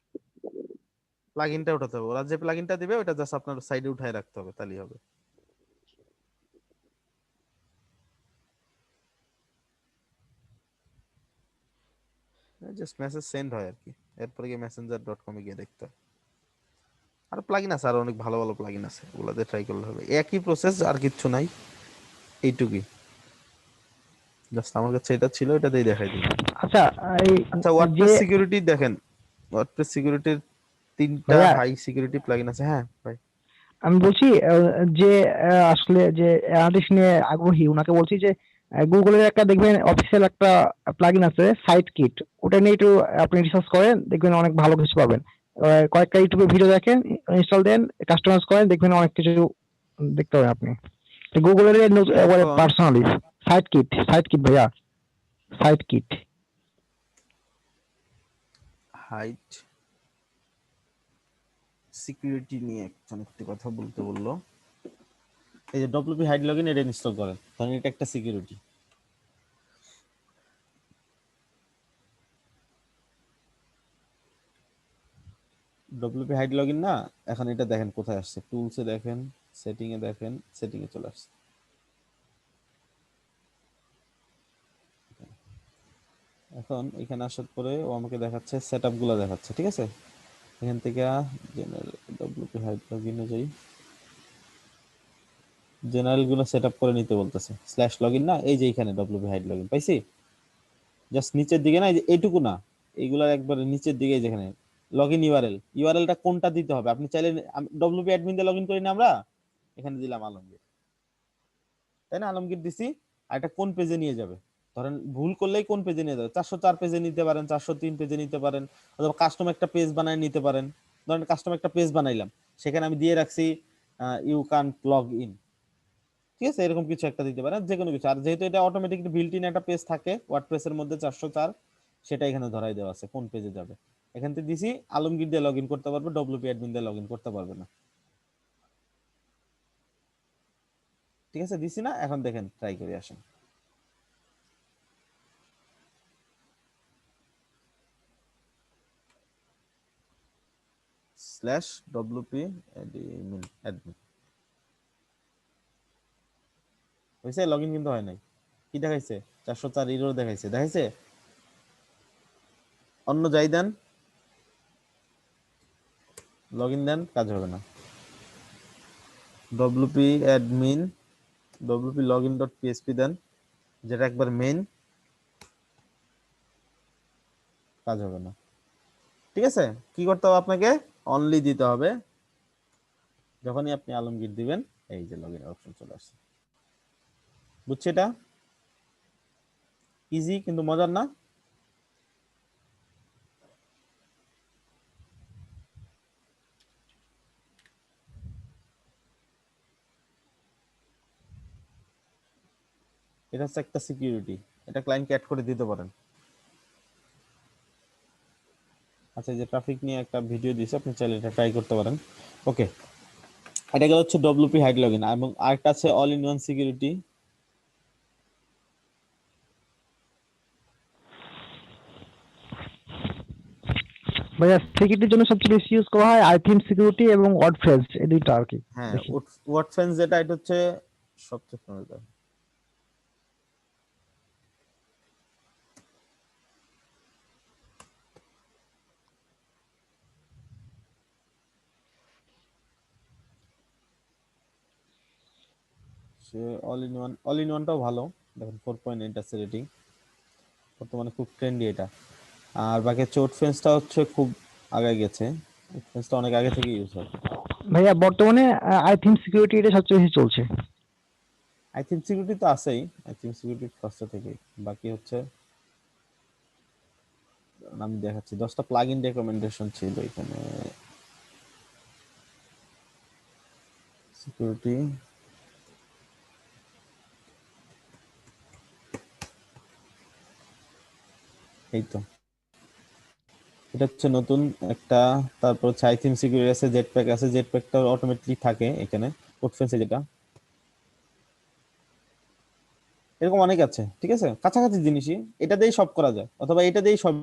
প্লাগইনটা উঠাতে হবে, ওরা যে প্লাগইনটা দিবে ওটা জাস্ট আপনার সাইডে উঠায় রাখতে হবে, তাহলেই হবে। জাস্ট মেসেজ সেন্ড হয় আর কি, এরপরে গিয়ে messenger.com এ গিয়ে দেখতে হয়। আর প্লাগইন আছে, আর অনেক ভালো ভালো প্লাগইন আছে, ওগুলো দিয়ে ট্রাই করলে হবে। একই প্রসেস, আর কিচ্ছু নাই, এইটুকুই। জাস্ট আমার কাছে এটা ছিল, এটা দিয়ে দেখাই দিই। আচ্ছা এই আচ্ছা, যে ওয়ার্ডপ্রেস সিকিউরিটি দেখেন, ওয়ার্ডপ্রেস সিকিউরিটির 3টা ভাইয়া হাই সিকিউরিটি প্লাগইন আছে। হ্যাঁ ভাই, আমি বলছি যে আসলে যে অ্যানালিটিক্স নিয়ে আগ্রহী ওনাকে বলছি যে গুগলের একটা দেখবেন অফিসিয়াল একটা প্লাগইন আছে সাইট কিট, ওটা নিয়ে একটু আপনি রিসার্চ করেন, দেখবেন অনেক ভালো কিছু পাবেন। কয়েকটা ইউটিউবে ভিডিও দেখেন, ইনস্টল দেন, কাস্টমাইজ করেন, দেখবেন অনেক কিছু দেখতে পাবেন আপনি। গুগলের এখন পার্সোনালি সাইট কিট ভাইয়া, সাইট কিট। হাইট সিকিউরিটি নিয়ে একজন একটি কথা বলতে বললো। এই যে ডব্লিউপি হাইড লগইন, এটা ইনস্টল করেন, কারণ এটা একটা সিকিউরিটি। ডব্লিউপি হাইড লগইন না, এখন এটা দেখেন কোথায় আসছে, টুলসে দেখেন, সেটিং এ দেখেন, সেটিং এ চলে আসছে। এখন এখানে আসার পরে ও আমাকে দেখাচ্ছে সেটআপ গুলো দেখাচ্ছে, ঠিক আছে। এখান থেকে জেনারেল ডব্লিউপি হাইড লগইনে যাই, জেনারেল গুলো সেটআপ করে নিতে বলতেছে, স্ল্যাশ লগইন না, এই যে এখানে ডব্লিউপি হাইড লগইন পাইছি, জাস্ট নিচের দিকে না, এই যে এইটুকু না, এইগুলা একবারে নিচের দিকে, যেখানে লগইন ইউআরএলটা কোনটা দিতে হবে, আপনি চাইলে ডব্লিউপি অ্যাডমিন দিয়ে লগইন করি না আমরা, এখানে দিলাম আলমগীর, তাই না, আলমগীর দিছি, আর এটা কোন পেজে নিয়ে যাবে, ধরেন ভুল করলেই কোন পেজে নিয়ে যাবে, 404 পেজে নিতে পারেন, 403 পেজে নিতে পারেন, অথবা কাস্টম একটা পেজ বানায় নিতে পারেন। ধরেন কাস্টম একটা পেজ বানাইলাম, সেখানে আমি দিয়ে রাখছি ইউ কান্ট লগ ইন, ঠিক আছে, এরকম কিছু একটা দিতে পারেন, যে কোনো কিছু। আর যেহেতু এটা অটোমেটিকলি বিল্ট ইন একটা পেজ থাকে ওয়ার্ডপ্রেসের মধ্যে 404, সেটা এখানে ধরাই দেওয়া আছে কোন পেজে যাবে। এখান থেকে দিছি আলমগীর দিয়ে লগ ইন করতে পারবে, ডব্লিউপি অ্যাডমিন দিয়ে লগ ইন করতে পারবে না, ঠিক আছে, দিছি না। এখন দেখেন, ট্রাই করে আসেন। স্ল্যাশ ডব্লিউপি অ্যাডমিন হয়েছে, লগ ইন কিন্তু হয় নাই। কি দেখাইছে? 404 ইরোর দেখাইছে। অন্য যাই দেন, লগ ইন দেন, কাজ হবে না। WP admin WP login dot PHP দেন, যেটা একবার মেইন, কাজ হবে না, ঠিক আছে। কি করতে হবে আপনাকে? অনলি দিতে হবে, যখনই আপনি আলমগীর দিবেন, এই যে লগইন অপশন চলে আসছে। বুঝছি? এটা ইজি কিন্তু মজার না? এটা হচ্ছে একটা সিকিউরিটি, এটা ক্লায়েন্টকে অ্যাড করে দিতে পারেন। আচ্ছা, যে ট্রাফিক নিয়ে একটা ভিডিও দিয়েছে, আপনি চাইলে এটা ট্রাই করতে পারেন। ওকে, এটা গেল হচ্ছে ডব্লিউপি হাইড লগইন, এবং আরেকটা আছে অল ইন ওয়ান সিকিউরিটি। ভাইয়া সিকিউরিটির জন্য সবচেয়ে বেশি ইউজ করা হয় আইথিম সিকিউরিটি এবং ওয়ার্ডপ্রেস এই দুইটা আর কি হ্যাঁ, দেখি। ওয়াটসন্স যেটা এটা হচ্ছে সবচেয়ে ফেমাস। সে অল ইন ওয়ানটাও ভালো, দেখুন 4.8 আছে রেটিং, বর্তমানে খুব ট্রেন্ডি এটা। আর বাকি চোট ফেন্সটা হচ্ছে খুব আগে গেছে, ফেন্সটা অনেক আগে থেকে ইউজ হয়। ভাইয়া বর্তমানে আইথিম সিকিউরিটি এটা সবচেয়ে বেশি চলছে। আই থিঙ্ক সিকিউরিটি তো আছেই, আই থিঙ্ক সিকিউরিটি ফার্স্ট থেকে, বাকি হচ্ছে আমি দেখাচ্ছি 10টা প্লাগইন রেকমেন্ডেশন ছিল এখানে। সিকিউরিটি এই তো, এটা হচ্ছে নতুন একটা। তারপর হচ্ছে আই থিঙ্ক সিকিউরিটি আছে, জেটপ্যাক আছে, জেটপ্যাকটা অটোমেটিকলি থাকে এখানে কোডফেন্সে যেটা, এরকম অনেক আছে। ঠিক আছে, কাছাকাছি জিনিসই, এটা দিয়েই সব করা যায়, অথবা এটা দিয়েই সব,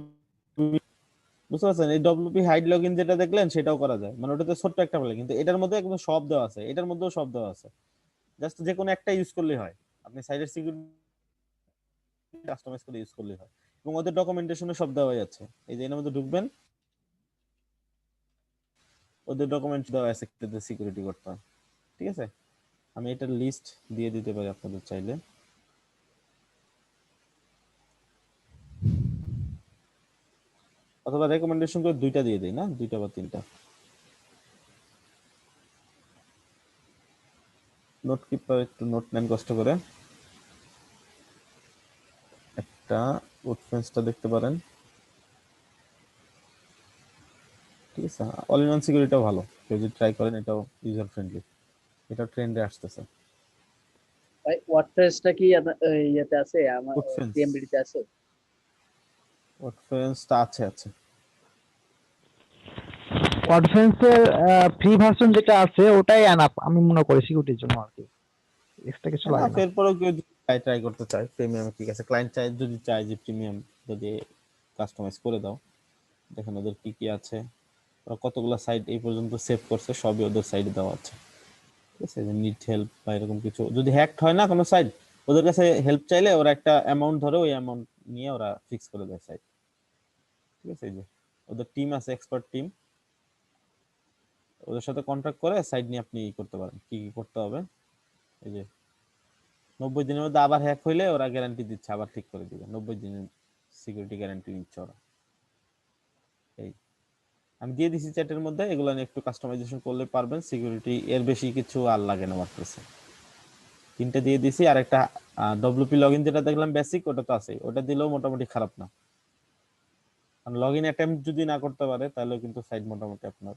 বুঝতে পারছেন? এই ডব্লিউপি হাইড লগইন যেটা দেখলেন সেটাও করা যায়, মানে ওটাতে ছোট্ট একটা বলে, কিন্তু এটার মধ্যে একদম সব দেওয়া আছে, এটার মধ্যেও সব দেওয়া আছে, জাস্ট যে কোনো একটা ইউজ করলেই হয়, আপনি সাইডের সিকিউরিটি কাস্টমাইজ করে ইউজ করলেই হয়, এবং ওদের ডকুমেন্টেশনে সব দেওয়া আছে। এই যে এর মধ্যে ঢুকবেন, ওদের ডকুমেন্ট দেওয়া আছে কিভাবে সিকিউরিটি করতে হয়। ঠিক আছে, আমি এটার লিস্ট দিয়ে দিতে পারি আপনাদের চাইলে। অথবা রেকমেন্ডেশন করে দুইটা দিয়ে দেই না, দুইটা বা তিনটা। নোট কিপার একটু নোট নেন কষ্ট করে। একটা উডফেন্সটা দেখতে পারেন, ঠিক আছে। অল ইন ওয়ান সিকিউরিটিটাও ভালো, কেউ যদি ট্রাই করেন, এটাও ইউজার ফ্রেন্ডলি, এটা ট্রেন্ডে আসতেছে। ভাই ওয়ার্ডপ্রেসটা কি ইয়েতে আছে আমার উডফেন্স, টিএমবিডি তে আছে? উডফেন্সটা আছে আছে। ওয়ার্ডপ্রেসের ফ্রি ভার্সন যেটা আছে ওটাই এনাফ আমি মনে করি সিকিউরিটির জন্য আর কি, এক্সট্রা কিছু লাগে না। এরপরেও কেউ যদি ট্রাই করতে চায় প্রিমিয়াম, ঠিক আছে, ক্লায়েন্ট চাই যদি চায় যে প্রিমিয়াম যদি কাস্টমাইজ করে দাও, দেখেন ওদের কি কি আছে, ওরা কতগুলো সাইট এই পর্যন্ত সেভ করছে, সবই ওদের সাইটে দেওয়া আছে। ঠিক আছে, যে নিড হেল্প বা এরকম কিছু যদি হ্যাকড হয় না কোনো সাইট, ওদের কাছে হেল্প চাইলে ওরা একটা অ্যামাউন্ট ধরে, ওই অ্যামাউন্ট নিয়ে ওরা ফিক্স করে দেয় সাইট। ঠিক আছে, এই যে ওদের টিম আছে, এক্সপার্ট টিম, ওদের সাথে কন্ট্যাক্ট করে সাইট নিয়ে আপনি করতে পারেন, কি কি করতে হবে। এই যে 90 দিনের মধ্যে আবার হ্যাক হইলে ওরা গ্যারান্টি দিচ্ছে, আবার ঠিক করে দিবে, 90 দিনের সিকিউরিটি গ্যারান্টি দিচ্ছে ওরা। এই আমি দিয়ে দিছি চ্যাটের মধ্যে, এগুলো নিয়ে একটু কাস্টমাইজেশন করলে পারবেন, সিকিউরিটি এর বেশি কিছু আর লাগে না ওয়ার্ডপ্রেসে। তিনটা দিয়ে দিছি, আর একটা ডব্লিউপি লগইন যেটা দেখলাম বেসিক, ওটা তো আছে, ওটা দিলেও মোটামুটি খারাপ না, কারণ লগইন অ্যাটেম্প্ট যদি না করতে পারে তাহলে কিন্তু সাইট মোটামুটি আপনার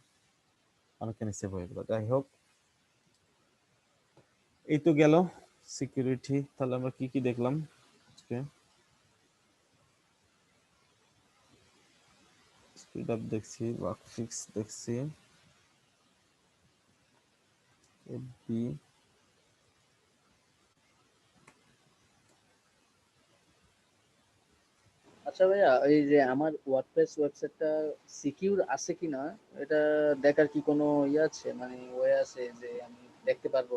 অনেকখানি সেভ হয়ে গেল। যাই হোক, এই তো গেল সিকিউরিটি। তাহলে আমরা কি কি দেখলাম আজকে? স্পিড আপ দেখছি, বাগ ফিক্স দেখছি, এফবি, আচ্ছা ভাইয়া, এই যে আমার ওয়ার্ডপ্রেস ওয়েবসাইটটা সিকিউর আছে কিনা এটা দেখার কি কোনো ইয়ে আছে, মানে ওয়ে আছে যে আমি দেখতে পারবো?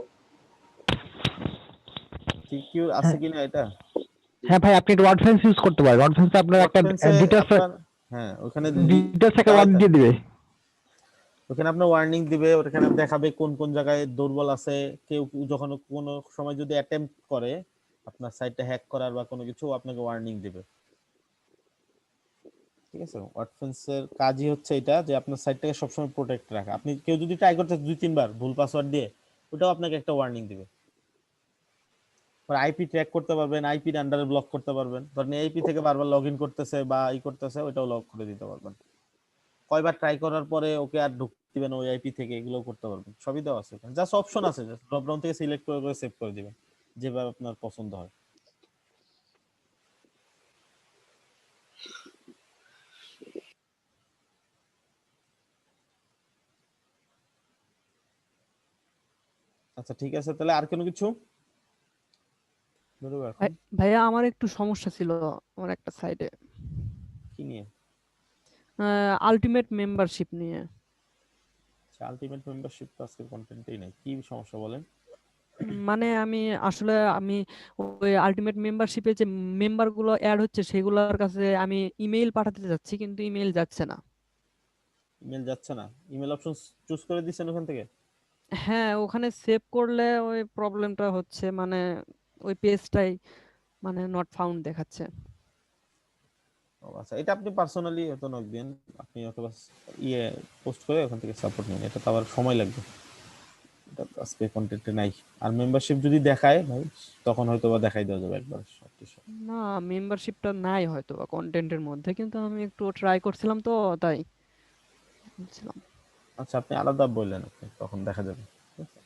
সিকিউর আছে কিনা এটা? হ্যাঁ ভাই, আপনি ওয়ার্ডপ্রেস ইউজ করতে পারেন। ওয়ার্ডপ্রেসে আপনার একটা ওয়ার্ডপ্রেসে ডিটেইলস, আপনার, হ্যাঁ ওখানে ডিটেইলস একটা ওয়ার্ড দিয়ে দিবে, ওখানে আপনার ওয়ার্নিং দিবে, ওখানে দেখাবে কোন কোন জায়গায় দুর্বল আছে, কেউ যখন কোনো সময় যদি অ্যাটেম্প্ট করে আপনার সাইটটা হ্যাক করার বা কোনো কিছু, আপনাকে ওয়ার্নিং দিবে। ঠিক আছে, ওয়ার্ডপ্রেসের কাজই হচ্ছে এটা, যে আপনার সাইটটাকে সবসময় প্রোটেক্ট রাখা। আপনি কেউ যদি ট্রাই করতে 2-3 বার ভুল পাসওয়ার্ড দিয়ে, ওটাও আপনাকে একটা ওয়ার্নিং দিবে। আর আইপি ট্র্যাক করতে পারবেন, আইপির আন্ডারে ব্লক করতে পারবেন, ধরেন আইপি থেকে বারবার লগইন করতেছে বা করতেছে, ওটাও লক করে দিতে পারবেন। কয়বার ট্রাই করার পরে ওকে আর ঢুকতে দিবেন ওই আইপি থেকে, এগুলো করতে পারবেন, সবই দেওয়া আছে এখানে। জাস্ট অপশন আছে, জাস্ট ড্রপ ডাউন থেকে সিলেক্ট করে করে সেভ করে দিবেন যেভাবে আপনার পছন্দ হয়। আচ্ছা ঠিক আছে, তাহলে আর কোনো কিছু বেরোবে এখন? ভাইয়া আমার একটু সমস্যা ছিল আমার একটা সাইডে। কি নিয়ে? আলটিমেট মেম্বারশিপ নিয়ে। আলটিমেট মেম্বারশিপ তো আজকের কন্টেন্টেই নাই, কি সমস্যা বলেন? মানে আমি ওই আলটিমেট মেম্বারশিপে যে মেম্বার গুলো অ্যাড হচ্ছে সেগুলোর কাছে আমি ইমেইল পাঠাতে যাচ্ছি, কিন্তু ইমেইল যাচ্ছে না। ইমেল যাচ্ছে না? ইমেল অপশন চুজ করে দিছেন ওখান থেকে? হ্যাঁ, ওখানে সেভ করলে ওই প্রবলেমটা হচ্ছে, মানে ওই পেজটাই মানে নট ফাউন্ড দেখাচ্ছে। ও আচ্ছা, এটা আপনি পার্সোনালি হয়তো নক দিন, আপনি অথবা ইয়ে পোস্ট করে ওখান থেকে সাপোর্ট নিন, এটা তো আবার সময় লাগবে, এটা তো আজকে কন্টেন্টে নাই। আর মেম্বারশিপ যদি দেখায় ভাই তখন হয়তো বা দেখাই দেওয়া যাবে একবার সবকিছু। না, মেম্বারশিপটা নাই হয়তো বা কন্টেন্টের মধ্যে, কিন্তু আমি একটু ট্রাই করছিলাম তো তাই বলছিলাম। আচ্ছা, আপনি আলাদা বললেন, আপনি তখন দেখা যাবে।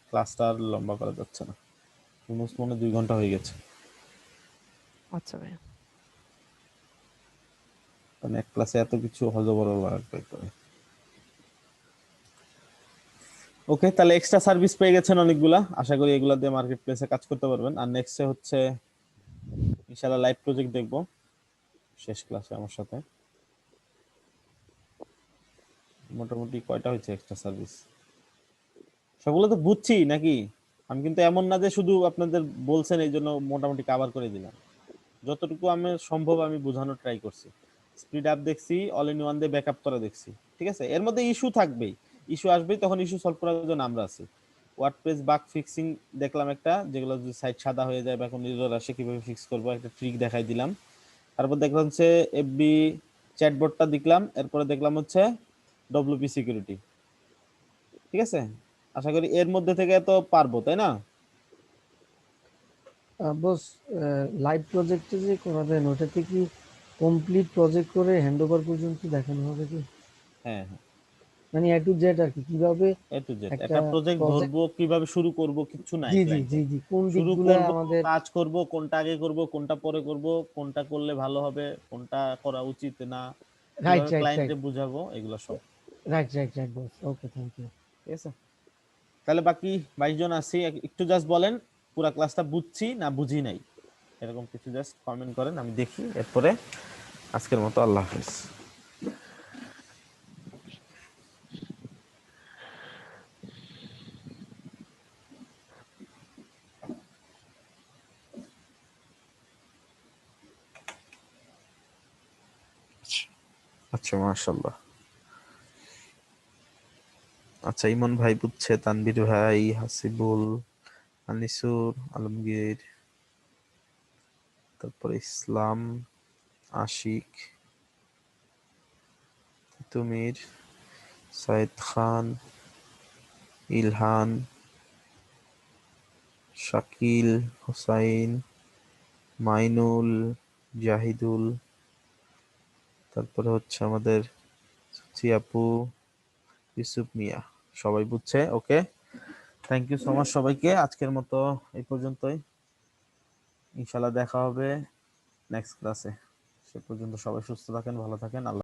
ক্লাসটা আর লম্বা করা যাচ্ছে না, অলমোস্ট মনে 2 ঘন্টা হয়ে গেছে, আচ্ছা ভাই। মানে এক ক্লাসে এত কিছু হজবরল লাগবে করে। ওকে, তাহলে এক্সট্রা সার্ভিস পেয়ে গেছেন অনেকগুলা, আশা করি এগুলা দিয়ে মার্কেট প্লেসে কাজ করতে পারবেন। আর নেক্সটে হচ্ছে ইনশাআল্লাহ লাইভ প্রজেক্ট দেখবো শেষ ক্লাসে আমার সাথে। মোটামুটি কয়টা হয়েছে এক্সট্রা সার্ভিস? সবগুলো তো বুঝছি নাকি? আমি কিন্তু এমন না যে শুধু আপনাদের বলছেন এই জন্য মোটামুটি কভার করে দিলাম, যতটুকু আমি সম্ভব আমি বোঝানোর ট্রাই করছি। স্পিড আপ দেখছি, অল ইন ওয়ান দিয়ে ব্যাকআপ করা দেখছি, ঠিক আছে? এর মধ্যে ইস্যু থাকবেই, ইস্যু আসবেই, তখন ইস্যু সলভ করার জন্য আমরা আছি। ওয়ার্ডপ্রেস বাগ ফিক্সিং দেখলাম একটা, যেগুলো যদি সাইট সাদা হয়ে যায় বা কোনো এরর আসে কিভাবে ফিক্স করবো একটা ট্রিক দেখাই দিলাম। তারপর দেখলাম হচ্ছে এফবি চ্যাটবটটা দেখলাম, এরপরে দেখলাম হচ্ছে ডব্লিউপি সিকিউরিটি, ঠিক আছে? আশা করি এর মধ্যে থেকে তো পারবো, তাই না? বস, লাইভ প্রজেক্টে যে করাবেন ওটাতে কি কমপ্লিট প্রজেক্ট করে হ্যান্ডওভার পর্যন্ত দেখানো হবে কি? হ্যাঁ হ্যাঁ, মানে এ টু জেড আর কি, কিভাবে এ টু জেড একটা একটা প্রজেক্ট প্রজেক্ট। ধরবো, কিভাবে শুরু করব, কিছু নাই জি জি ক্লায়েন্টে। জি জি, কোন শুরু দিকগুলো করব, আমাদের। কাজ করব, কোনটা আগে করব, কোনটা পরে করব, কোনটা করলে ভালো হবে, কোনটা করা উচিত না, রাইট কিভাবে রাইট ক্লায়েন্টে রাইট বুঝাবো, এগুলো সব। Right right right boss, okay, thank you. ঠিক আছে, তাহলে বাকি 22 জন আছি, একটু জাস্ট বলেন পুরো ক্লাসটা বুঝছি না বুঝি নাই, এরকম কিছু জাস্ট কমেন্ট করেন, আমি দেখি। এরপরে আজকের মতো আল্লাহ হাফেজ। আচ্ছা, মাশাআল্লাহ। আচ্ছা, ইমন ভাই বুঝছে, তানভীর ভাই, হাসিবুল, আনিসুর, আলমগীর, তারপরে ইসলাম, আশিক, তুমির, সাইদ খান, ইলহান, শাকিল, হুসাইন, মাইনুল, জাহিদুল, তারপরে হচ্ছে আমাদের আপু, ইউসুফ মিয়া, সবাই বুঝছে। ওকে, থ্যাংক ইউ সো মাচ সবাইকে, আজকের মতো এই পর্যন্তই। ইনশাআল্লাহ দেখা হবে নেক্সট ক্লাসে। সে পর্যন্ত সবাই সুস্থ থাকেন, ভালো থাকেন। আল্লাহ।